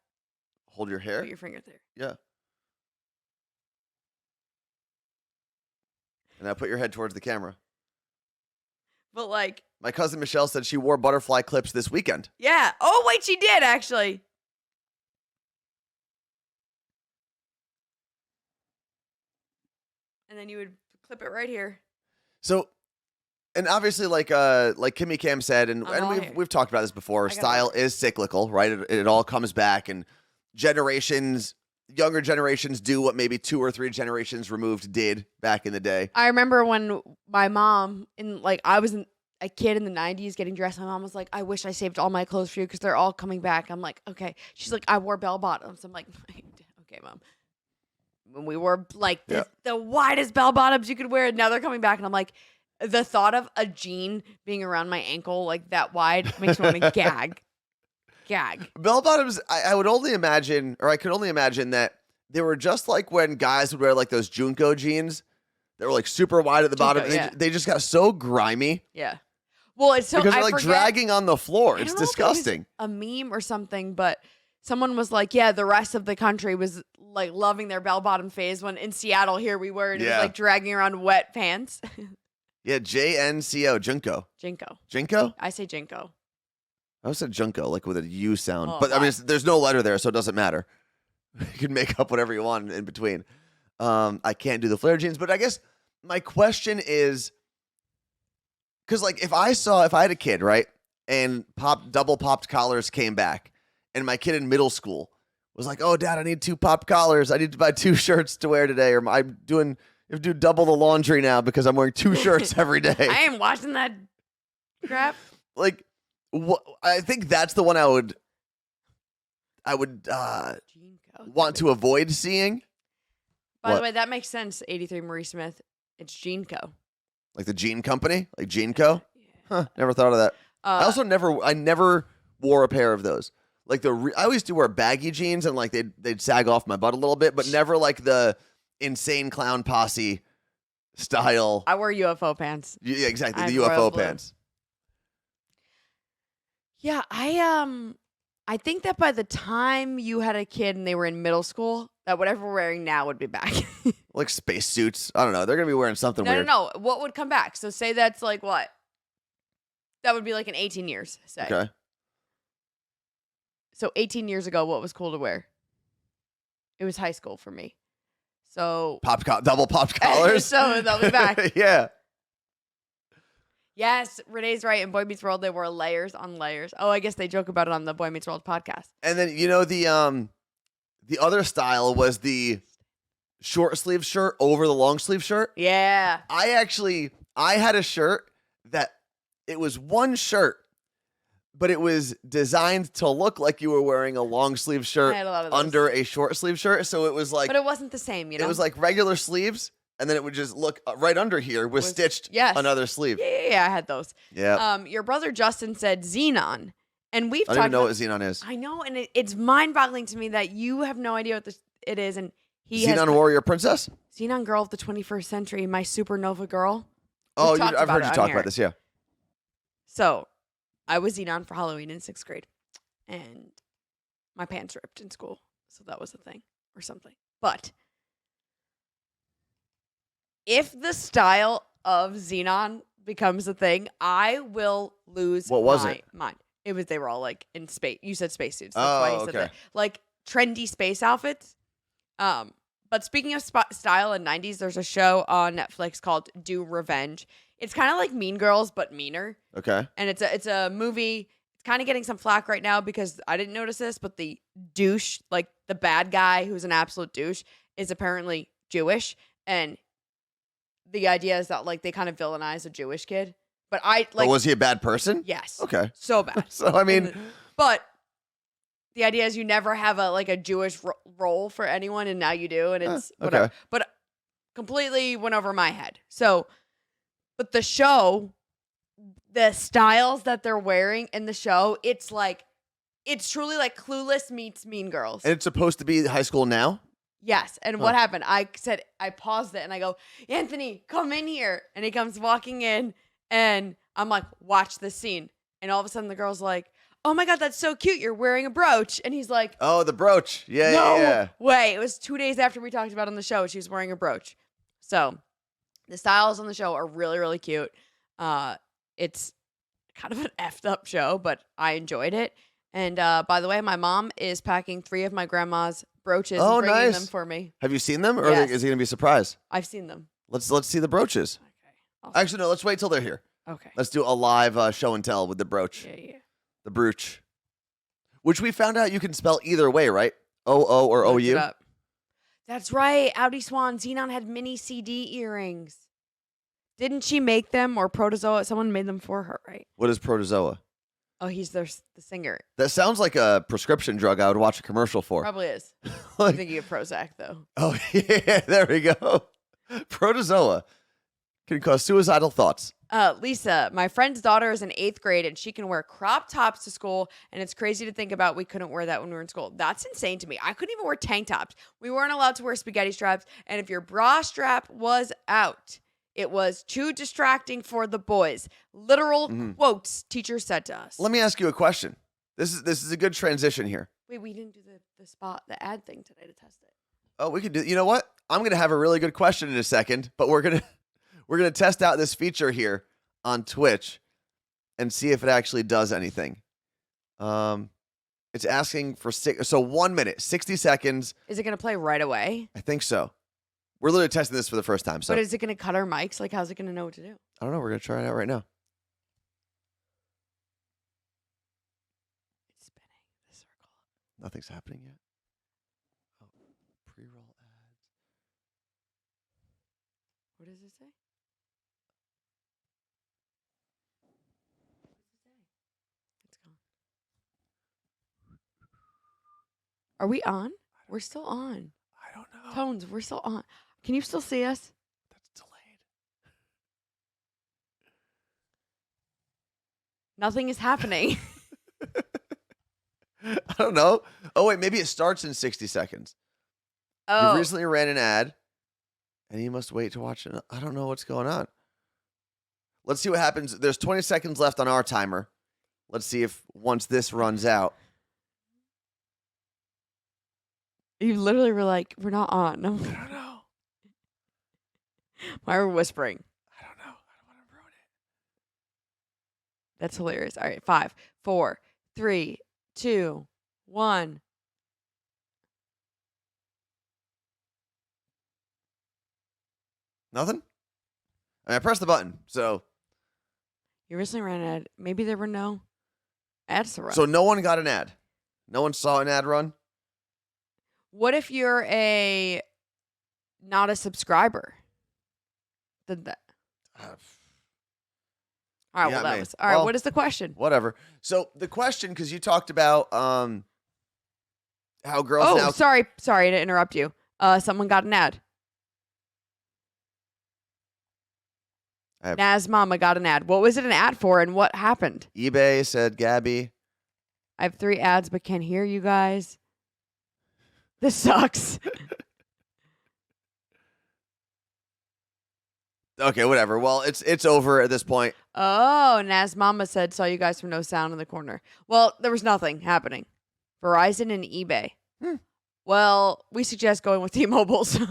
Hold your hair? Put your finger there. Yeah. And now put your head towards the camera. But like, My cousin Michelle said she wore butterfly clips this weekend. yeah. Oh, wait, she did actually. And then you would clip it right here. So, and obviously, like Kimmy Cam said, and I'm all here. we've talked about this before. I got Style one. is cyclical, right? It all comes back, and younger generations do what maybe 2 or 3 generations removed did back in the day. I remember when my mom, I was a kid in the 90s getting dressed. My mom was like, I wish I saved all my clothes for you because they're all coming back. I'm like, okay. She's like, I wore bell bottoms. I'm like, okay, Mom. When we wore like the widest bell bottoms you could wear, now they're coming back. And I'm like, the thought of a jean being around my ankle like that wide makes me want to gag. Bell bottoms, I would only imagine, or I could only imagine that they were just like when guys would wear like those Junko jeans. They were like super wide at the bottom. And yeah. they just got so grimy Yeah. Well, it's so because they're I like forget- dragging on the floor. I It's don't know if it was disgusting. a meme or something, but someone was like, yeah, the rest of the country was like loving their bell bottom phase when in Seattle here we were and it was Yeah. like dragging around wet pants. Yeah, JNCO, Junko. Jinko. Jinko? I say Jinko. I always said Junko, like with a U sound. Oh, but I mean, why? there's no letter there, so it doesn't matter. You can make up whatever you want in between. I can't do the flare jeans, but I guess my question is, because like if I had a kid, right, and double popped collars came back, and my kid in middle school was like, "Oh, Dad, I need 2 popped collars. I need to buy 2 shirts to wear today, or I'm doing." I have to do double the laundry now because I'm wearing 2 shirts every day. I am watching that crap. Like, I think that's the one I would Jinko. want to avoid seeing. By What? the way, that makes sense. 83 Marie Smith. It's Jinko. Like the jean company, like Jean Co. Huh? Never thought of that. I never wore a pair of those. Like I always do wear baggy jeans and like they'd sag off my butt a little bit, but never like the insane clown posse style. I wear UFO pants. Yeah, exactly. I The have royal UFO blue. pants. Yeah, I think that by the time you had a kid and they were in middle school, that whatever we're wearing now would be back. Like spacesuits. I don't know. They're gonna be wearing something weird. No. What would come back? So say that's like what? That would be like in 18 years, say. Okay. So 18 years ago, what was cool to wear? It was high school for me. So Double popped collars. So they'll be back. Yeah. Yes, Renee's right. In Boy Meets World, they wore layers on layers. Oh, I guess they joke about it on the Boy Meets World podcast. And then the other style was the short sleeve shirt over the long sleeve shirt. Yeah. I had a shirt that it was one shirt, but it was designed to look like you were wearing a long sleeve shirt I had a lot of those. under a short sleeve shirt. So it was like, But it wasn't the same, you know? it was like regular sleeves, and then it would just look right under here was stitched yes. another sleeve. Yeah, I had those. Yeah. Your brother Justin said Xenon, and we've I talked don't even know about, what Xenon is. I know, and it's mind-boggling to me that you have no idea what it is, and he Xenon has Warrior Princess? Xenon Girl of the 21st Century, my supernova girl. Oh, We've talked I've about heard it you on talk here. about this, yeah. So, I was Xenon for Halloween in 6th grade, and my pants ripped in school, so that was a thing or something. But if the style of Xenon becomes a thing, I will lose What was my it? mind. They were all like in space. You said spacesuits. That's why you said okay. that. Like trendy space outfits. But speaking of style in 90s, there's a show on Netflix called Do Revenge. It's kind of like Mean Girls, but meaner. Okay. And it's a movie. It's kind of getting some flack right now because I didn't notice this, but the douche, like the bad guy who's an absolute douche, is apparently Jewish. And the idea is that like they kind of villainize a Jewish kid. But But was he a bad person? Yes. Okay. So bad. So, I mean, But the idea is you never have a Jewish role for anyone, and now you do, and it's whatever. okay. But completely went over my head. So, but the show, the styles that they're wearing in the show, it's truly like Clueless meets Mean Girls. and it's supposed to be high school now? Yes. And what happened? I paused it and I go, Anthony, come in here. And he comes walking in, and I'm like, watch this scene. And all of a sudden the girl's like, oh my God, that's so cute. You're wearing a brooch. And he's like, Oh, the brooch. Yeah, no yeah. way. It was 2 days after we talked about it on the show. She was wearing a brooch. So the styles on the show are really, really cute. It's kind of an effed up show, but I enjoyed it. And by the way, my mom is packing 3 of my grandma's brooches and bringing nice. them for me. Have you seen them, or Yes. is he gonna be surprised? I've seen them. Let's see the brooches. Okay. Actually, no. Let's wait till they're here. Okay. Let's do a live show and tell with the brooch, Yeah. the brooch, which we found out you can spell either way, right? O or Looked it OU. up. That's right. Audi Swan. Xenon had mini CD earrings. Didn't she make them, or Protozoa? Someone made them for her, right? What is protozoa? Oh, he's the singer. That sounds like a prescription drug I would watch a commercial for. Probably is. I'm Like, thinking of Prozac, though. oh yeah, there we go. Protozoa can cause suicidal thoughts. Lisa, my friend's daughter is in 8th grade, and she can wear crop tops to school, and it's crazy to think about we couldn't wear that when we were in school. That's insane to me. I couldn't even wear tank tops. We weren't allowed to wear spaghetti straps, and if your bra strap was out, it was too distracting for the boys. Literal quotes teachers said to us. Let me ask you a question. This is a good transition here. Wait, we didn't do the ad thing today to test it. Oh, we could do. You know what? I'm gonna have a really good question in a second, but we're gonna test out this feature here on Twitch and see if it actually does anything. It's asking for 1 minute, 60 seconds. Is it going to play right away? I think so. We're literally testing this for the first time. So But is it going to cut our mics? Like, how's it going to know what to do? I don't know. We're gonna try it out right now. It's spinning the circle. Nothing's happening yet. Oh, pre-roll ads. What does it say? It's gone. Are we on? We're still on. I don't know. Tones, we're still on. Can you still see us? That's delayed. Nothing is happening. I don't know. Oh, wait, maybe it starts in 60 seconds. You Oh, recently ran an ad, and you must wait to watch it. I don't know what's going on. Let's see what happens. There's 20 seconds left on our timer. Let's see if once this runs out. you literally were like, we're not on. I don't know. Why are we whispering? I don't know. I don't want to ruin it. That's hilarious. All right, 5, 4, 3, 2, 1. Nothing? I pressed the button. So You recently ran an ad. Maybe there were no ads to run. so no one got an ad. No one saw an ad run. What if you're not a subscriber? Did that? All right. Yeah, Well, that man. was all right. Well, What is the question? Whatever. So the question, because you talked about how girls Oh, now. sorry to interrupt you. Someone got an ad. I have- Naz Mama got an ad. What was it an ad for, and what happened? eBay said Gabby. I have 3 ads, but can't hear you guys. This sucks. Okay, whatever. Well, it's over at this point. Oh, Naz Mama said, saw you guys from no sound in the corner. Well, there was nothing happening. Verizon and eBay. Well, we suggest going with T-Mobile. So.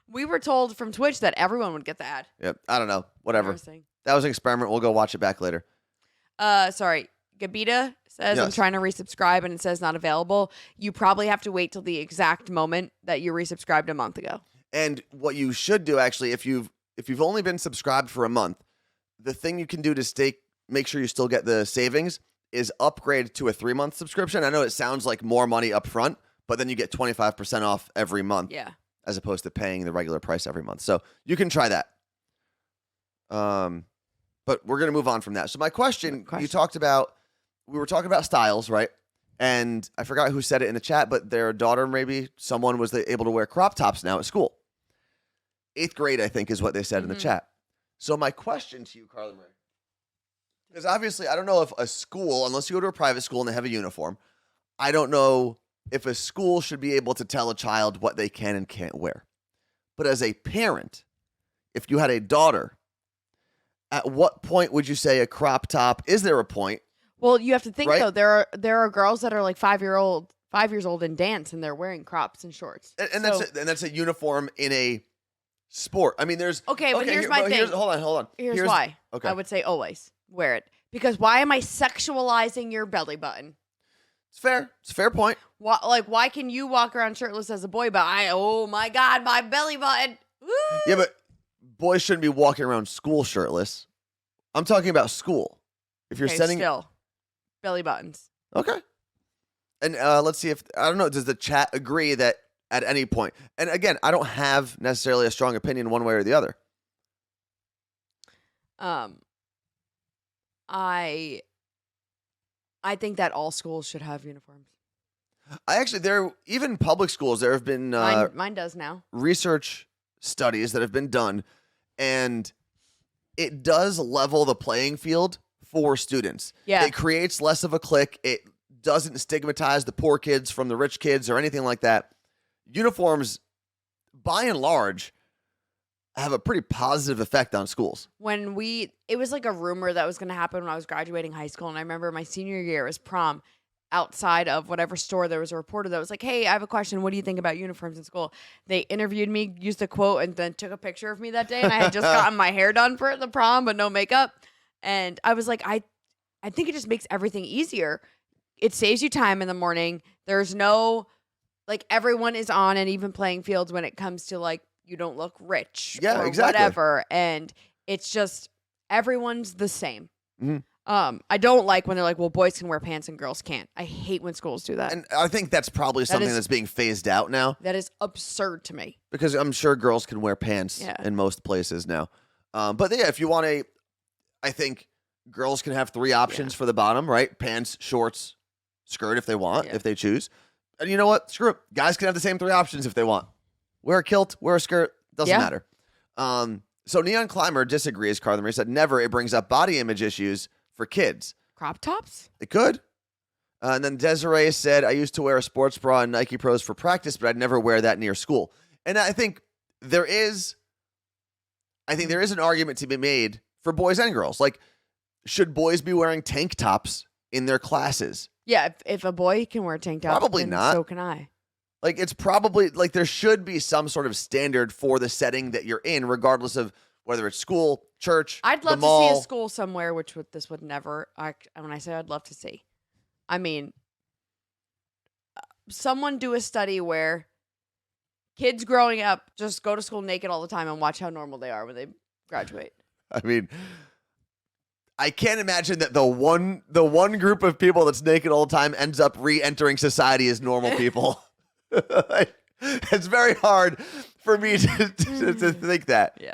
We were told from Twitch that everyone would get the ad. Yep. I don't know. Whatever. Interesting. That was an experiment. We'll go watch it back later. Sorry. Gabita says, I'm Yes. trying to resubscribe and it says not available. You probably have to wait till the exact moment that you resubscribed a month ago. And what you should do, actually, if you've only been subscribed for a month, the thing you can do to make sure you still get the savings is upgrade to a 3-month subscription. I know it sounds like more money up front, but then you get 25% off every month. Yeah. As opposed to paying the regular price every month. So you can try that. But we're going to move on from that. So my question, we were talking about styles, right? And I forgot who said it in the chat, but their daughter, maybe someone was able to wear crop tops now at school. 8th grade, I think, is what they said in the chat. So my question to you, Carla Marie, because obviously I don't know if a school, unless you go to a private school and they have a uniform, I don't know if a school should be able to tell a child what they can and can't wear. But as a parent, if you had a daughter, at what point would you say a crop top? Is there a point? Well, you have to think Right? though. There are girls that are like 5 years old and dance, and they're wearing crops and shorts. And that's a uniform in a sport. I mean, there's Okay, but here's my thing. Hold on. Here's why. Okay. I would say always wear it, because why am I sexualizing your belly button? It's fair. It's a fair point. Why can you walk around shirtless as a boy, but oh my God, my belly button. Woo! Yeah, but boys shouldn't be walking around school shirtless. I'm talking about school. If you're Okay, sending still belly buttons. Okay. And let's see if, I don't know, does the chat agree that at any point, and again, I don't have necessarily a strong opinion one way or the other. I think that all schools should have uniforms. Even public schools, there have been Mine does now. research studies that have been done, and it does level the playing field for students. Yeah. It creates less of a clique. It doesn't stigmatize the poor kids from the rich kids or anything like that. Uniforms, by and large, have a pretty positive effect on schools. It was like a rumor that was going to happen when I was graduating high school. And I remember my senior year, it was prom. Outside of whatever store, there was a reporter that was like, hey, I have a question. What do you think about uniforms in school? They interviewed me, used a quote, and then took a picture of me that day. And I had just gotten my hair done for the prom, but no makeup. And I was like, I think it just makes everything easier. It saves you time in the morning. There's no, everyone is on an even playing field when it comes to, you don't look rich or exactly. whatever. And it's just, everyone's the same. Mm-hmm. I don't like when they're like, well, boys can wear pants and girls can't. I hate when schools do that. And I think that's probably something that's being phased out now, That is absurd to me. because I'm sure girls can wear pants in most places now. But yeah, if you want I think girls can have 3 options for the bottom, right? Pants, shorts, skirt if they want, if they choose. And you know what? Screw it. Guys can have the same 3 options if they want. Wear a kilt, wear a skirt, doesn't matter. So Neon Climber disagrees, Carla Marie said, never. It brings up body image issues for kids. Crop tops? It could. And then Desiree said, I used to wear a sports bra and Nike Pros for practice, but I'd never wear that near school. And I think there is an argument to be made for boys and girls. Like, should boys be wearing tank tops in their classes? Yeah, if a boy can wear a tank top, Probably then not. so can I. Like, it's probably, like, there should be some sort of standard for the setting that you're in, regardless of whether it's school, church, I'd the love to mall. see a school somewhere, which this would never. When I say I'd love to see, I mean, someone do a study where kids growing up just go to school naked all the time and watch how normal they are when they graduate. I mean, I can't imagine that the one group of people that's naked all the time ends up re-entering society as normal people. It's very hard for me to think that. Yeah.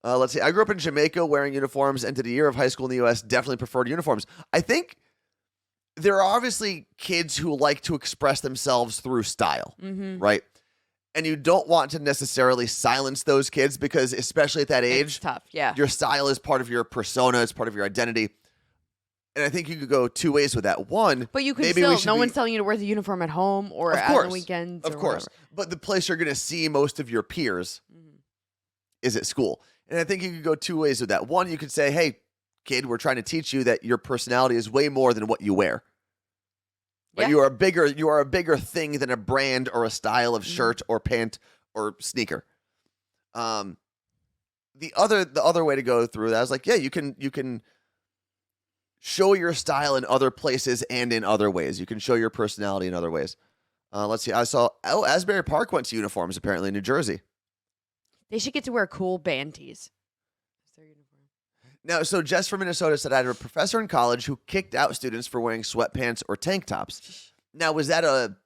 Let's see. I grew up in Jamaica wearing uniforms, and to the year of high school in the U.S., definitely preferred uniforms. I think there are obviously kids who like to express themselves through style, right? And you don't want to necessarily silence those kids because, especially at that age, It's tough. Yeah. your style is part of your persona, it's part of your identity. And I think you could go two ways with that. One, But you can maybe we still. should No be- one's telling you to wear the uniform at home or Of at course, the weekends. Of or course. whatever. But the place you're going to see most of your peers is at school. And I think you could go two ways with that. One, you could say, hey, kid, we're trying to teach you that your personality is way more than what you wear. But Yeah. you are a bigger thing than a brand or a style of shirt or pant or sneaker. The other way to go through that is like, yeah, you can show your style in other places and in other ways. You can show your personality in other ways. Let's see. I saw Asbury Park went to uniforms apparently in New Jersey. They should get to wear cool band tees. That's their uniform. Now, so Jess from Minnesota said I had a professor in college who kicked out students for wearing sweatpants or tank tops. Now, was that a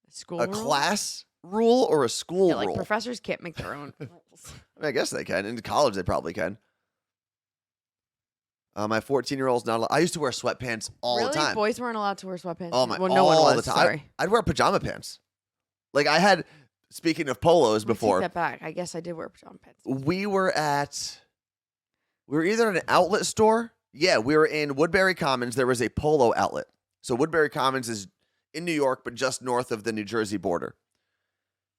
School rule? class rule or a school Yeah, like rule? professors can't make their own rules. I mean, I guess they can. In college, they probably can. My 14-year-old's not allowed. I used to wear sweatpants all really? the time. Boys weren't allowed to wear sweatpants? Oh my! Well, no one all was. the time. Sorry. I'd wear pajama pants. Like I had. Speaking of polos, I before take that back. I guess I did wear pajama pants. we were either at an outlet store. Yeah, we were in Woodbury Commons. There was a polo outlet. So Woodbury Commons is in New York, but just north of the New Jersey border.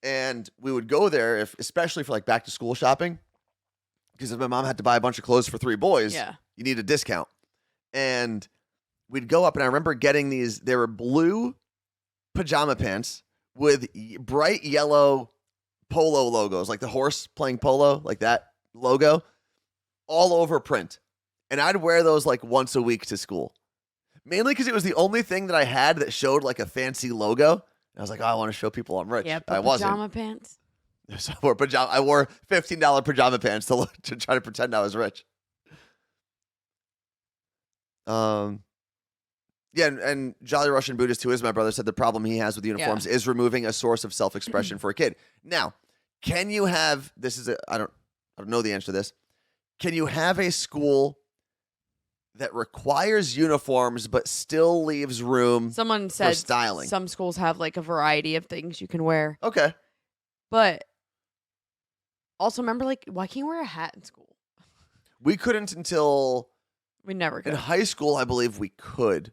And we would go there, especially for like back to school shopping, because if my mom had to buy a bunch of clothes for 3 boys, Yeah. you need a discount. And we'd go up, and I remember getting these. They were blue pajama pants with bright yellow polo logos, like the horse playing polo, like that logo, all over print. And I'd wear those like once a week to school, mainly because it was the only thing that I had that showed like a fancy logo. And I was like, oh, I want to show people I'm rich. Yeah, I but wasn't. pajama pants. So I wore $15 pajama pants to try to pretend I was rich. Yeah, and Jolly Russian Buddhist, who is my brother, said the problem he has with uniforms is removing a source of self-expression for a kid. Now, can you have I don't know the answer to this. Can you have a school that requires uniforms but still leaves room Someone for said styling? some schools have like a variety of things you can wear. Okay. But also remember, like, why can't you wear a hat in school? We couldn't until We never in could. high school, I believe we could.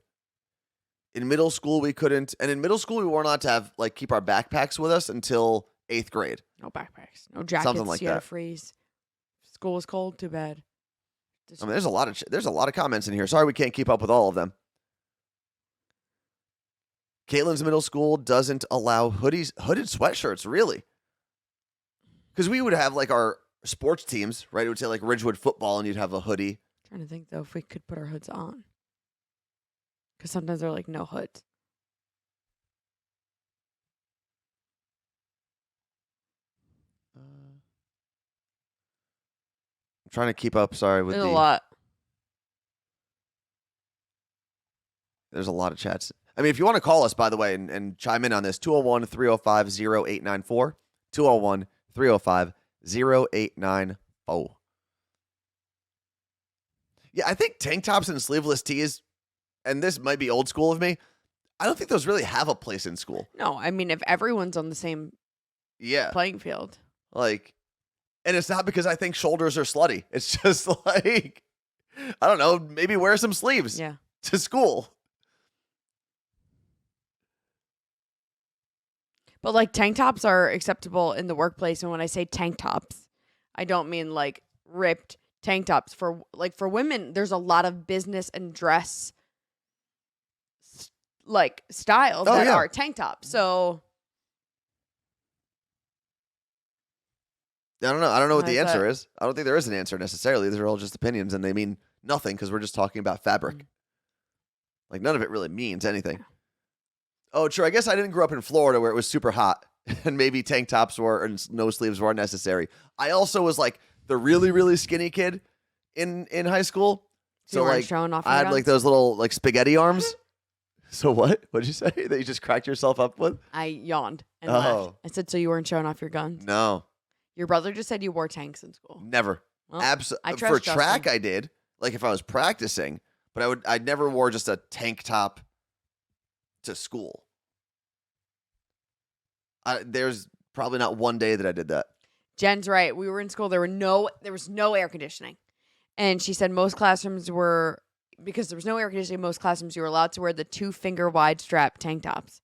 In middle school, we couldn't. And in middle school, we weren't allowed to have keep our backpacks with us until 8th grade. No backpacks, no jackets. Something like you had to that. freeze. School was cold. Too bad. I mean, there's a lot of comments in here. Sorry, we can't keep up with all of them. Caitlin's middle school doesn't allow hooded sweatshirts, really. Because we would have like our sports teams, right? It would say like Ridgewood football, and you'd have a hoodie. Trying to think though if we could put our hoods on, because sometimes they're like no hoods. I'm trying to keep up. Sorry, with There's a lot. There's a lot of chats. I mean, if you want to call us, by the way, and chime in on this, 201-305-0894, 201-305-0894. Yeah, I think tank tops and sleeveless tees, and this might be old school of me, I don't think those really have a place in school. No, I mean if everyone's on the same Yeah. playing field. Like, And it's not because I think shoulders are slutty. It's just like, I don't know, maybe wear some sleeves Yeah. to school. But like tank tops are acceptable in the workplace. And when I say tank tops, I don't mean like ripped tank tops. For women, there's a lot of business and dress like styles that are tank tops. So I don't know. I don't know what Why the is answer that? is. I don't think there is an answer necessarily. These are all just opinions and they mean nothing because we're just talking about fabric. Like none of it really means anything. Oh, true. I guess I didn't grow up in Florida where it was super hot and maybe tank tops and no sleeves weren't necessary. I also was like the really, really skinny kid in high school. So you So weren't like showing off I your had like guns? those little like spaghetti arms. So what? What did you say? That you just cracked yourself up with? I yawned and Oh. laughed. I said, so you weren't showing off your guns? No, Your brother just said you wore tanks in school. never. Well, I For trust track, Justin. I did. Like if I was practicing, but I never wore just a tank top to school. There's probably not one day that I did that. Jen's right. We were in school. There was no air conditioning. And she said most classrooms were, because there was no air conditioning, most classrooms you were allowed to wear the 2-finger wide strap tank tops.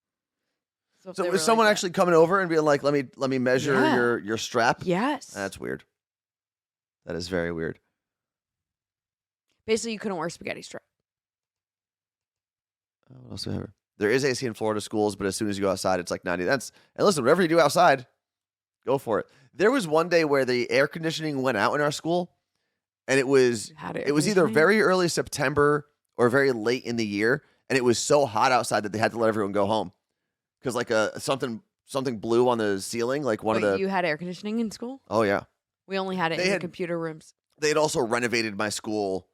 if So they were was like someone that. actually coming over and being like, let me measure Yeah. your strap? Yes. That's weird. That is very weird. Basically, you couldn't wear spaghetti strap. What else do we have? There is AC in Florida schools, but as soon as you go outside, it's like 90. And listen, whatever you do outside, go for it. There was one day where the air conditioning went out in our school, and it was Had air either conditioning? very early September or very late in the year, and it was so hot outside that they had to let everyone go home because like something blew on the ceiling, like one Wait, of the. you had air conditioning in school? Oh yeah, We only had it They in the had- computer rooms. they had also renovated my school,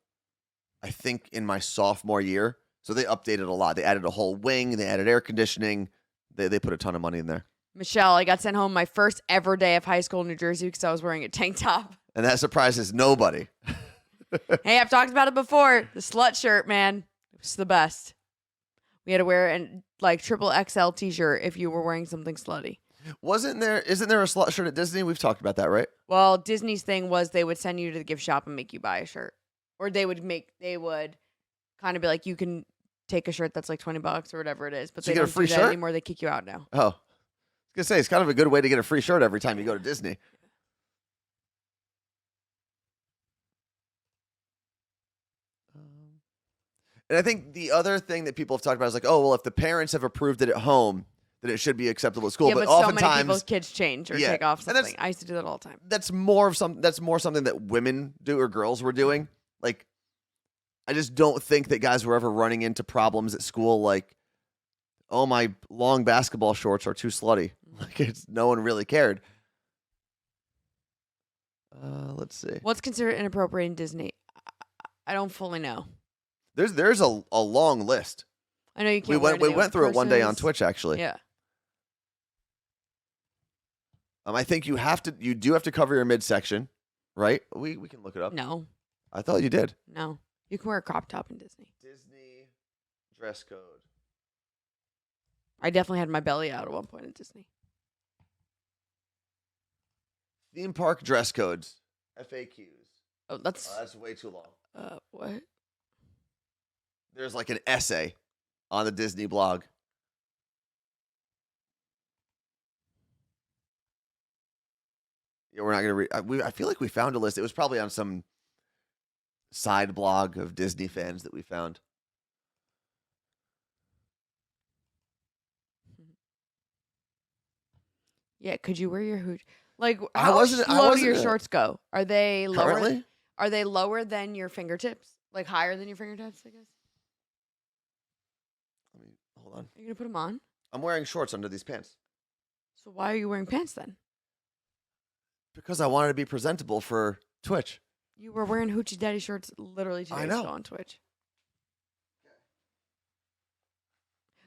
I think in my sophomore year. So they updated a lot. They added a whole wing. They added air conditioning. They put a ton of money in there. Michelle, I got sent home my first ever day of high school in New Jersey because I was wearing a tank top. And that surprises nobody. Hey, I've talked about it before. The slut shirt, man. It was the best. We had to wear an like triple XL t-shirt if you were wearing something slutty. Isn't there a slut shirt at Disney? We've talked about that, right? Well, Disney's thing was they would send you to the gift shop and make you buy a shirt. Or they would kind of be like, you can take a shirt that's like $20 or whatever it is. But So they you get a don't free do that shirt? anymore. They kick you out now. Oh. I was going to say, it's kind of a good way to get a free shirt every time you go to Disney. And I think the other thing that people have talked about is like, oh, well, if the parents have approved it at home, then it should be acceptable at school. Yeah, but so oftentimes, many people's kids change or Yeah. take off And that's- something. I used to do that all the time. that's more something that women do or girls were doing. Like, I just don't think that guys were ever running into problems at school like, oh, my long basketball shorts are too slutty. Like, no one really cared. Let's see. What's considered inappropriate in Disney? I don't fully know. There's a long list. I know you can't. We wear went anything with through it one day on purses. Twitch actually. Yeah. I think you do have to cover your midsection, right? We can look it up. No. I thought you did. No. You can wear a crop top in Disney. Disney dress code. I definitely had my belly out at one point at Disney. Theme park dress codes. FAQs. Oh, that's That's way too long. what? There's like an essay on the Disney blog. Yeah, we're not gonna read. I feel like we found a list. It was probably on some side blog of Disney fans that we found. Yeah, could you wear your hooch? Like, I how wasn't- I low do wasn't your a- shorts go? Are they lower? Currently, Are they lower than your fingertips? Like higher than your fingertips? I guess. hold on. Are you gonna put them on? I'm wearing shorts under these pants So why are you wearing pants then? because I wanted to be presentable for Twitch. You were wearing hoochie daddy shorts literally 2 I days know. ago on Twitch.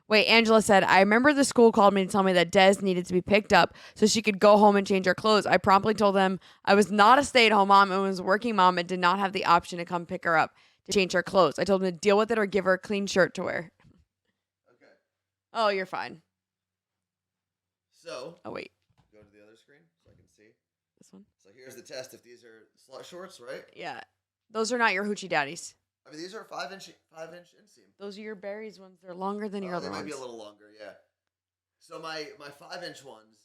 Wait, Angela said, I remember the school called me to tell me that Des needed to be picked up so she could go home and change her clothes. I promptly told them I was not a stay-at-home mom and was a working mom and did not have the option to come pick her up to change her clothes. I told them to deal with it or give her a clean shirt to wear. Okay. Oh, you're fine. So Oh, wait. go to the other screen so I can see. This one? So here's the test. If these are slut shorts, right? Yeah. Those are not your hoochie daddies. I mean, these are 5-inch inseam. Those are your berries ones. They're longer than your Oh, other they might ones. be a little longer, yeah. So my 5-inch ones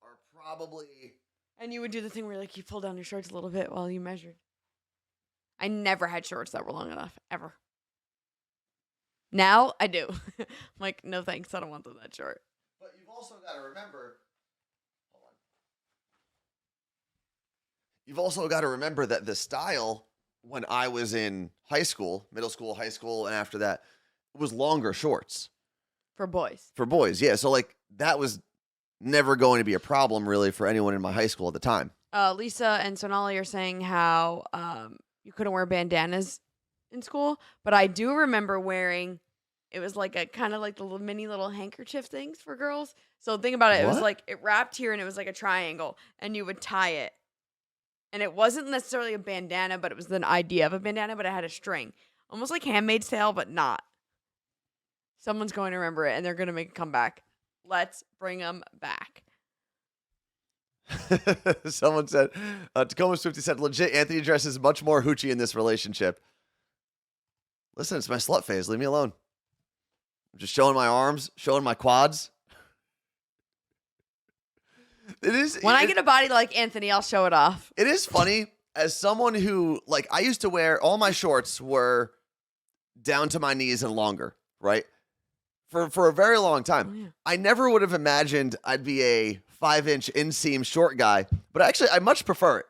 are probably. And you would do the thing where like you pull down your shorts a little bit while you measured. I never had shorts that were long enough, ever. Now I do. I'm like, no thanks, I don't want them that short. But you've also got to remember. Hold on. You've also got to remember that the style when I was in high school, middle school, high school, and after that, was longer shorts For boys. for boys. Yeah, so like that was never going to be a problem really for anyone in my high school at the time. Lisa and Sonali are saying how you couldn't wear bandanas in school, but I do remember wearing. It was like a kind of like the little mini little handkerchief things for girls. So think about it. It was What? like it wrapped here and it was like a triangle, and you would tie it. And it wasn't necessarily a bandana, but it was an idea of a bandana, but it had a string, almost like Handmaid's Tale, but not. Someone's going to remember it, and they're going to make a comeback. Let's bring them back. Someone said, Tacoma Swifty said, legit, Anthony dresses much more hoochie in this relationship. Listen, it's my slut phase. Leave me alone. I'm just showing my arms, showing my quads. When I get a body like Anthony, I'll show it off. It is funny as someone who, like, I used to wear, all my shorts were down to my knees and longer, right? For a very long time. Oh, yeah. I never would have imagined I'd be a 5-inch inseam short guy, but actually, I much prefer it.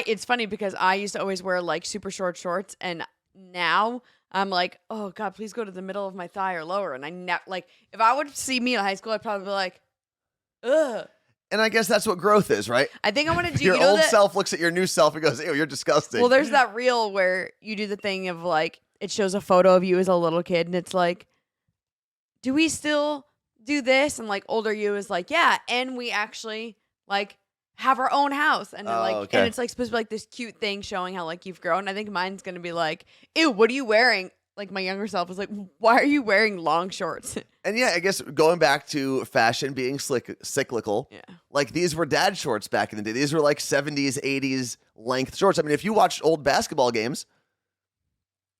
It's funny because I used to always wear like super short shorts, and now I'm like, oh God, please go to the middle of my thigh or lower. And I like, if I would see me in high school, I'd probably be like, ugh. And I guess that's what growth is, right? I think I want to do Your you know old that, self looks at your new self and goes, ew, you're disgusting. Well, there's that reel where you do the thing of like, it shows a photo of you as a little kid, and it's like, do we still do this? And like older you is like, yeah, and we actually like have our own house, and then, like, okay. and it's like supposed to be like this cute thing showing how like you've grown. I think mine's gonna be like, ew, what are you wearing? Like my younger self was like, why are you wearing long shorts? And yeah, I guess going back to fashion being cyclical, Yeah. like these were dad shorts back in the day. These were like 70s, 80s length shorts. I mean, if you watched old basketball games,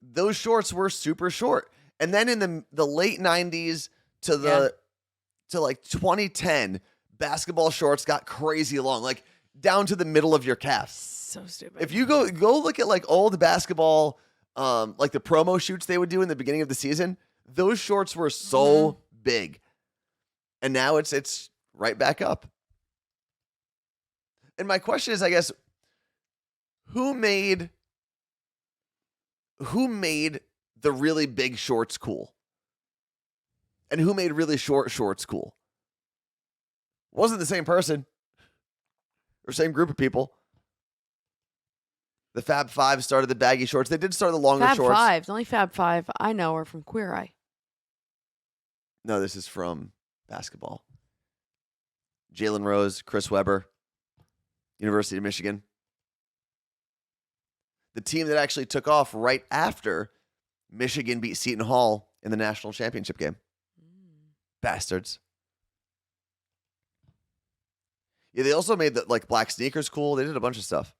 those shorts were super short. And then in the late 90s to like 2010, basketball shorts got crazy long, like down to the middle of your calf. So stupid. If you go look at like old basketball, like the promo shoots they would do in the beginning of the season, those shorts were so big, and now it's right back up. And my question is, I guess, who made the really big shorts cool, and who made really short shorts cool? It wasn't the same person or same group of people. The Fab Five started the baggy shorts. They did start the longer Fab shorts. Five. The only Fab Five I know are from Queer Eye. No, this is from basketball. Jalen Rose, Chris Webber, University of Michigan. The team that actually took off right after Michigan beat Seton Hall in the national championship game. Bastards. Yeah, they also made the like black sneakers cool. They did a bunch of stuff.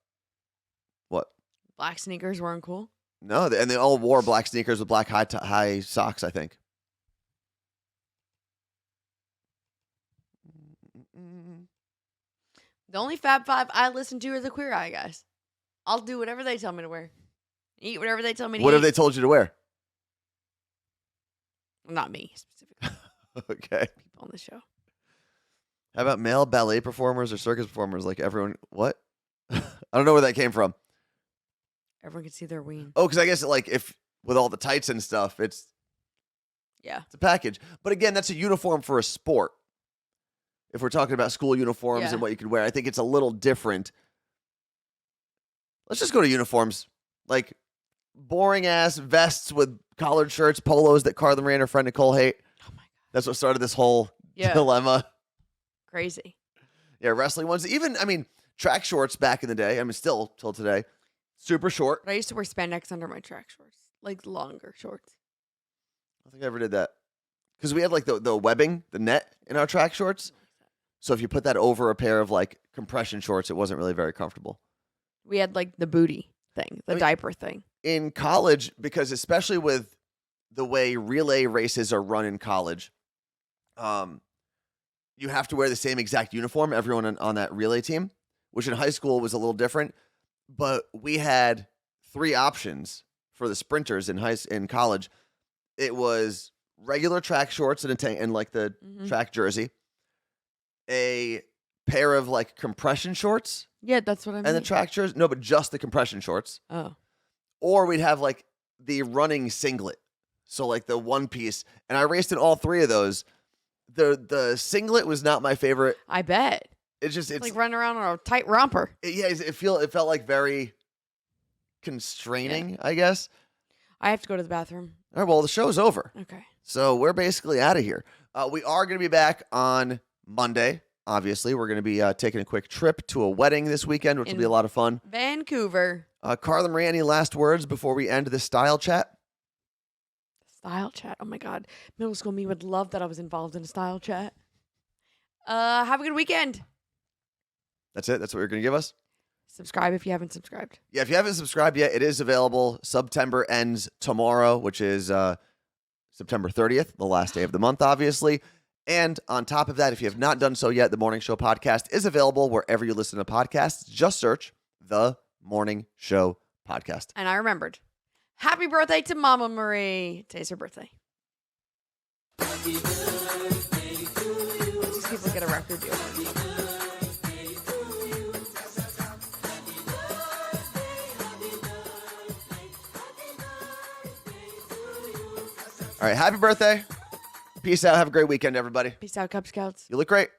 What? Black sneakers weren't cool. No, and they all wore black sneakers with black high socks, I think. The only Fab Five I listen to are the Queer Eye guys. I'll do whatever they tell me to wear. Eat whatever they tell me to What eat. have they told you to wear? Not me specifically. Okay. People on the show. How about male ballet performers or circus performers? Like everyone, what? I don't know where that came from. Everyone can see their ween. Oh, because I guess like if with all the tights and stuff, it's Yeah. a package. But again, that's a uniform for a sport. If we're talking about school uniforms Yeah. and what you could wear, I think it's a little different. Let's just go to uniforms. Like boring ass vests with collared shirts, polos that Carla Marie and her friend Nicole hate. Oh my God. That's what started this whole Yeah. dilemma. Crazy. Yeah, wrestling ones. Even, I mean, track shorts back in the day. I mean, still till today. Super short. But I used to wear spandex under my track shorts. Like longer shorts. I don't think I ever did that. Because we had like the webbing, the net in our track shorts. So if you put that over a pair of like compression shorts, it wasn't really very comfortable. We had like the booty thing, the diaper thing. In college, because especially with the way relay races are run in college, you have to wear the same exact uniform, everyone on that relay team, which in high school was a little different. But we had 3 options for the sprinters in college. It was regular track shorts and a tank and like the track jersey, a pair of like compression shorts. Yeah, that's what I mean. And the track jersey. No, but just the compression shorts. Oh. Or we'd have like the running singlet. So like the one piece. And I raced in all 3 of those. The singlet was not my favorite. I bet. It's like running around on a tight romper. It felt like very constraining, I guess. I have to go to the bathroom. All right, well, the show's over. Okay. So we're basically out of here. We are going to be back on Monday. Obviously, we're going to be taking a quick trip to a wedding this weekend, which will be a lot of fun. Vancouver. Carla Marie, any last words before we end this style chat? Style chat. Oh my God. Middle school me would love that I was involved in a style chat. Have a good weekend. That's it? That's what you're going to give us? Subscribe if you haven't subscribed. Yeah, if you haven't subscribed yet, it is available. September ends tomorrow, which is September 30th, the last day of the month, obviously. And on top of that, if you have not done so yet, the Morning Show podcast is available wherever you listen to podcasts. Just search The Morning Show Podcast. And I remembered. Happy birthday to Mama Marie. Today's her birthday. These people get a record deal. All right, happy birthday. Peace out. Have a great weekend, everybody. Peace out, Cub Scouts. You look great.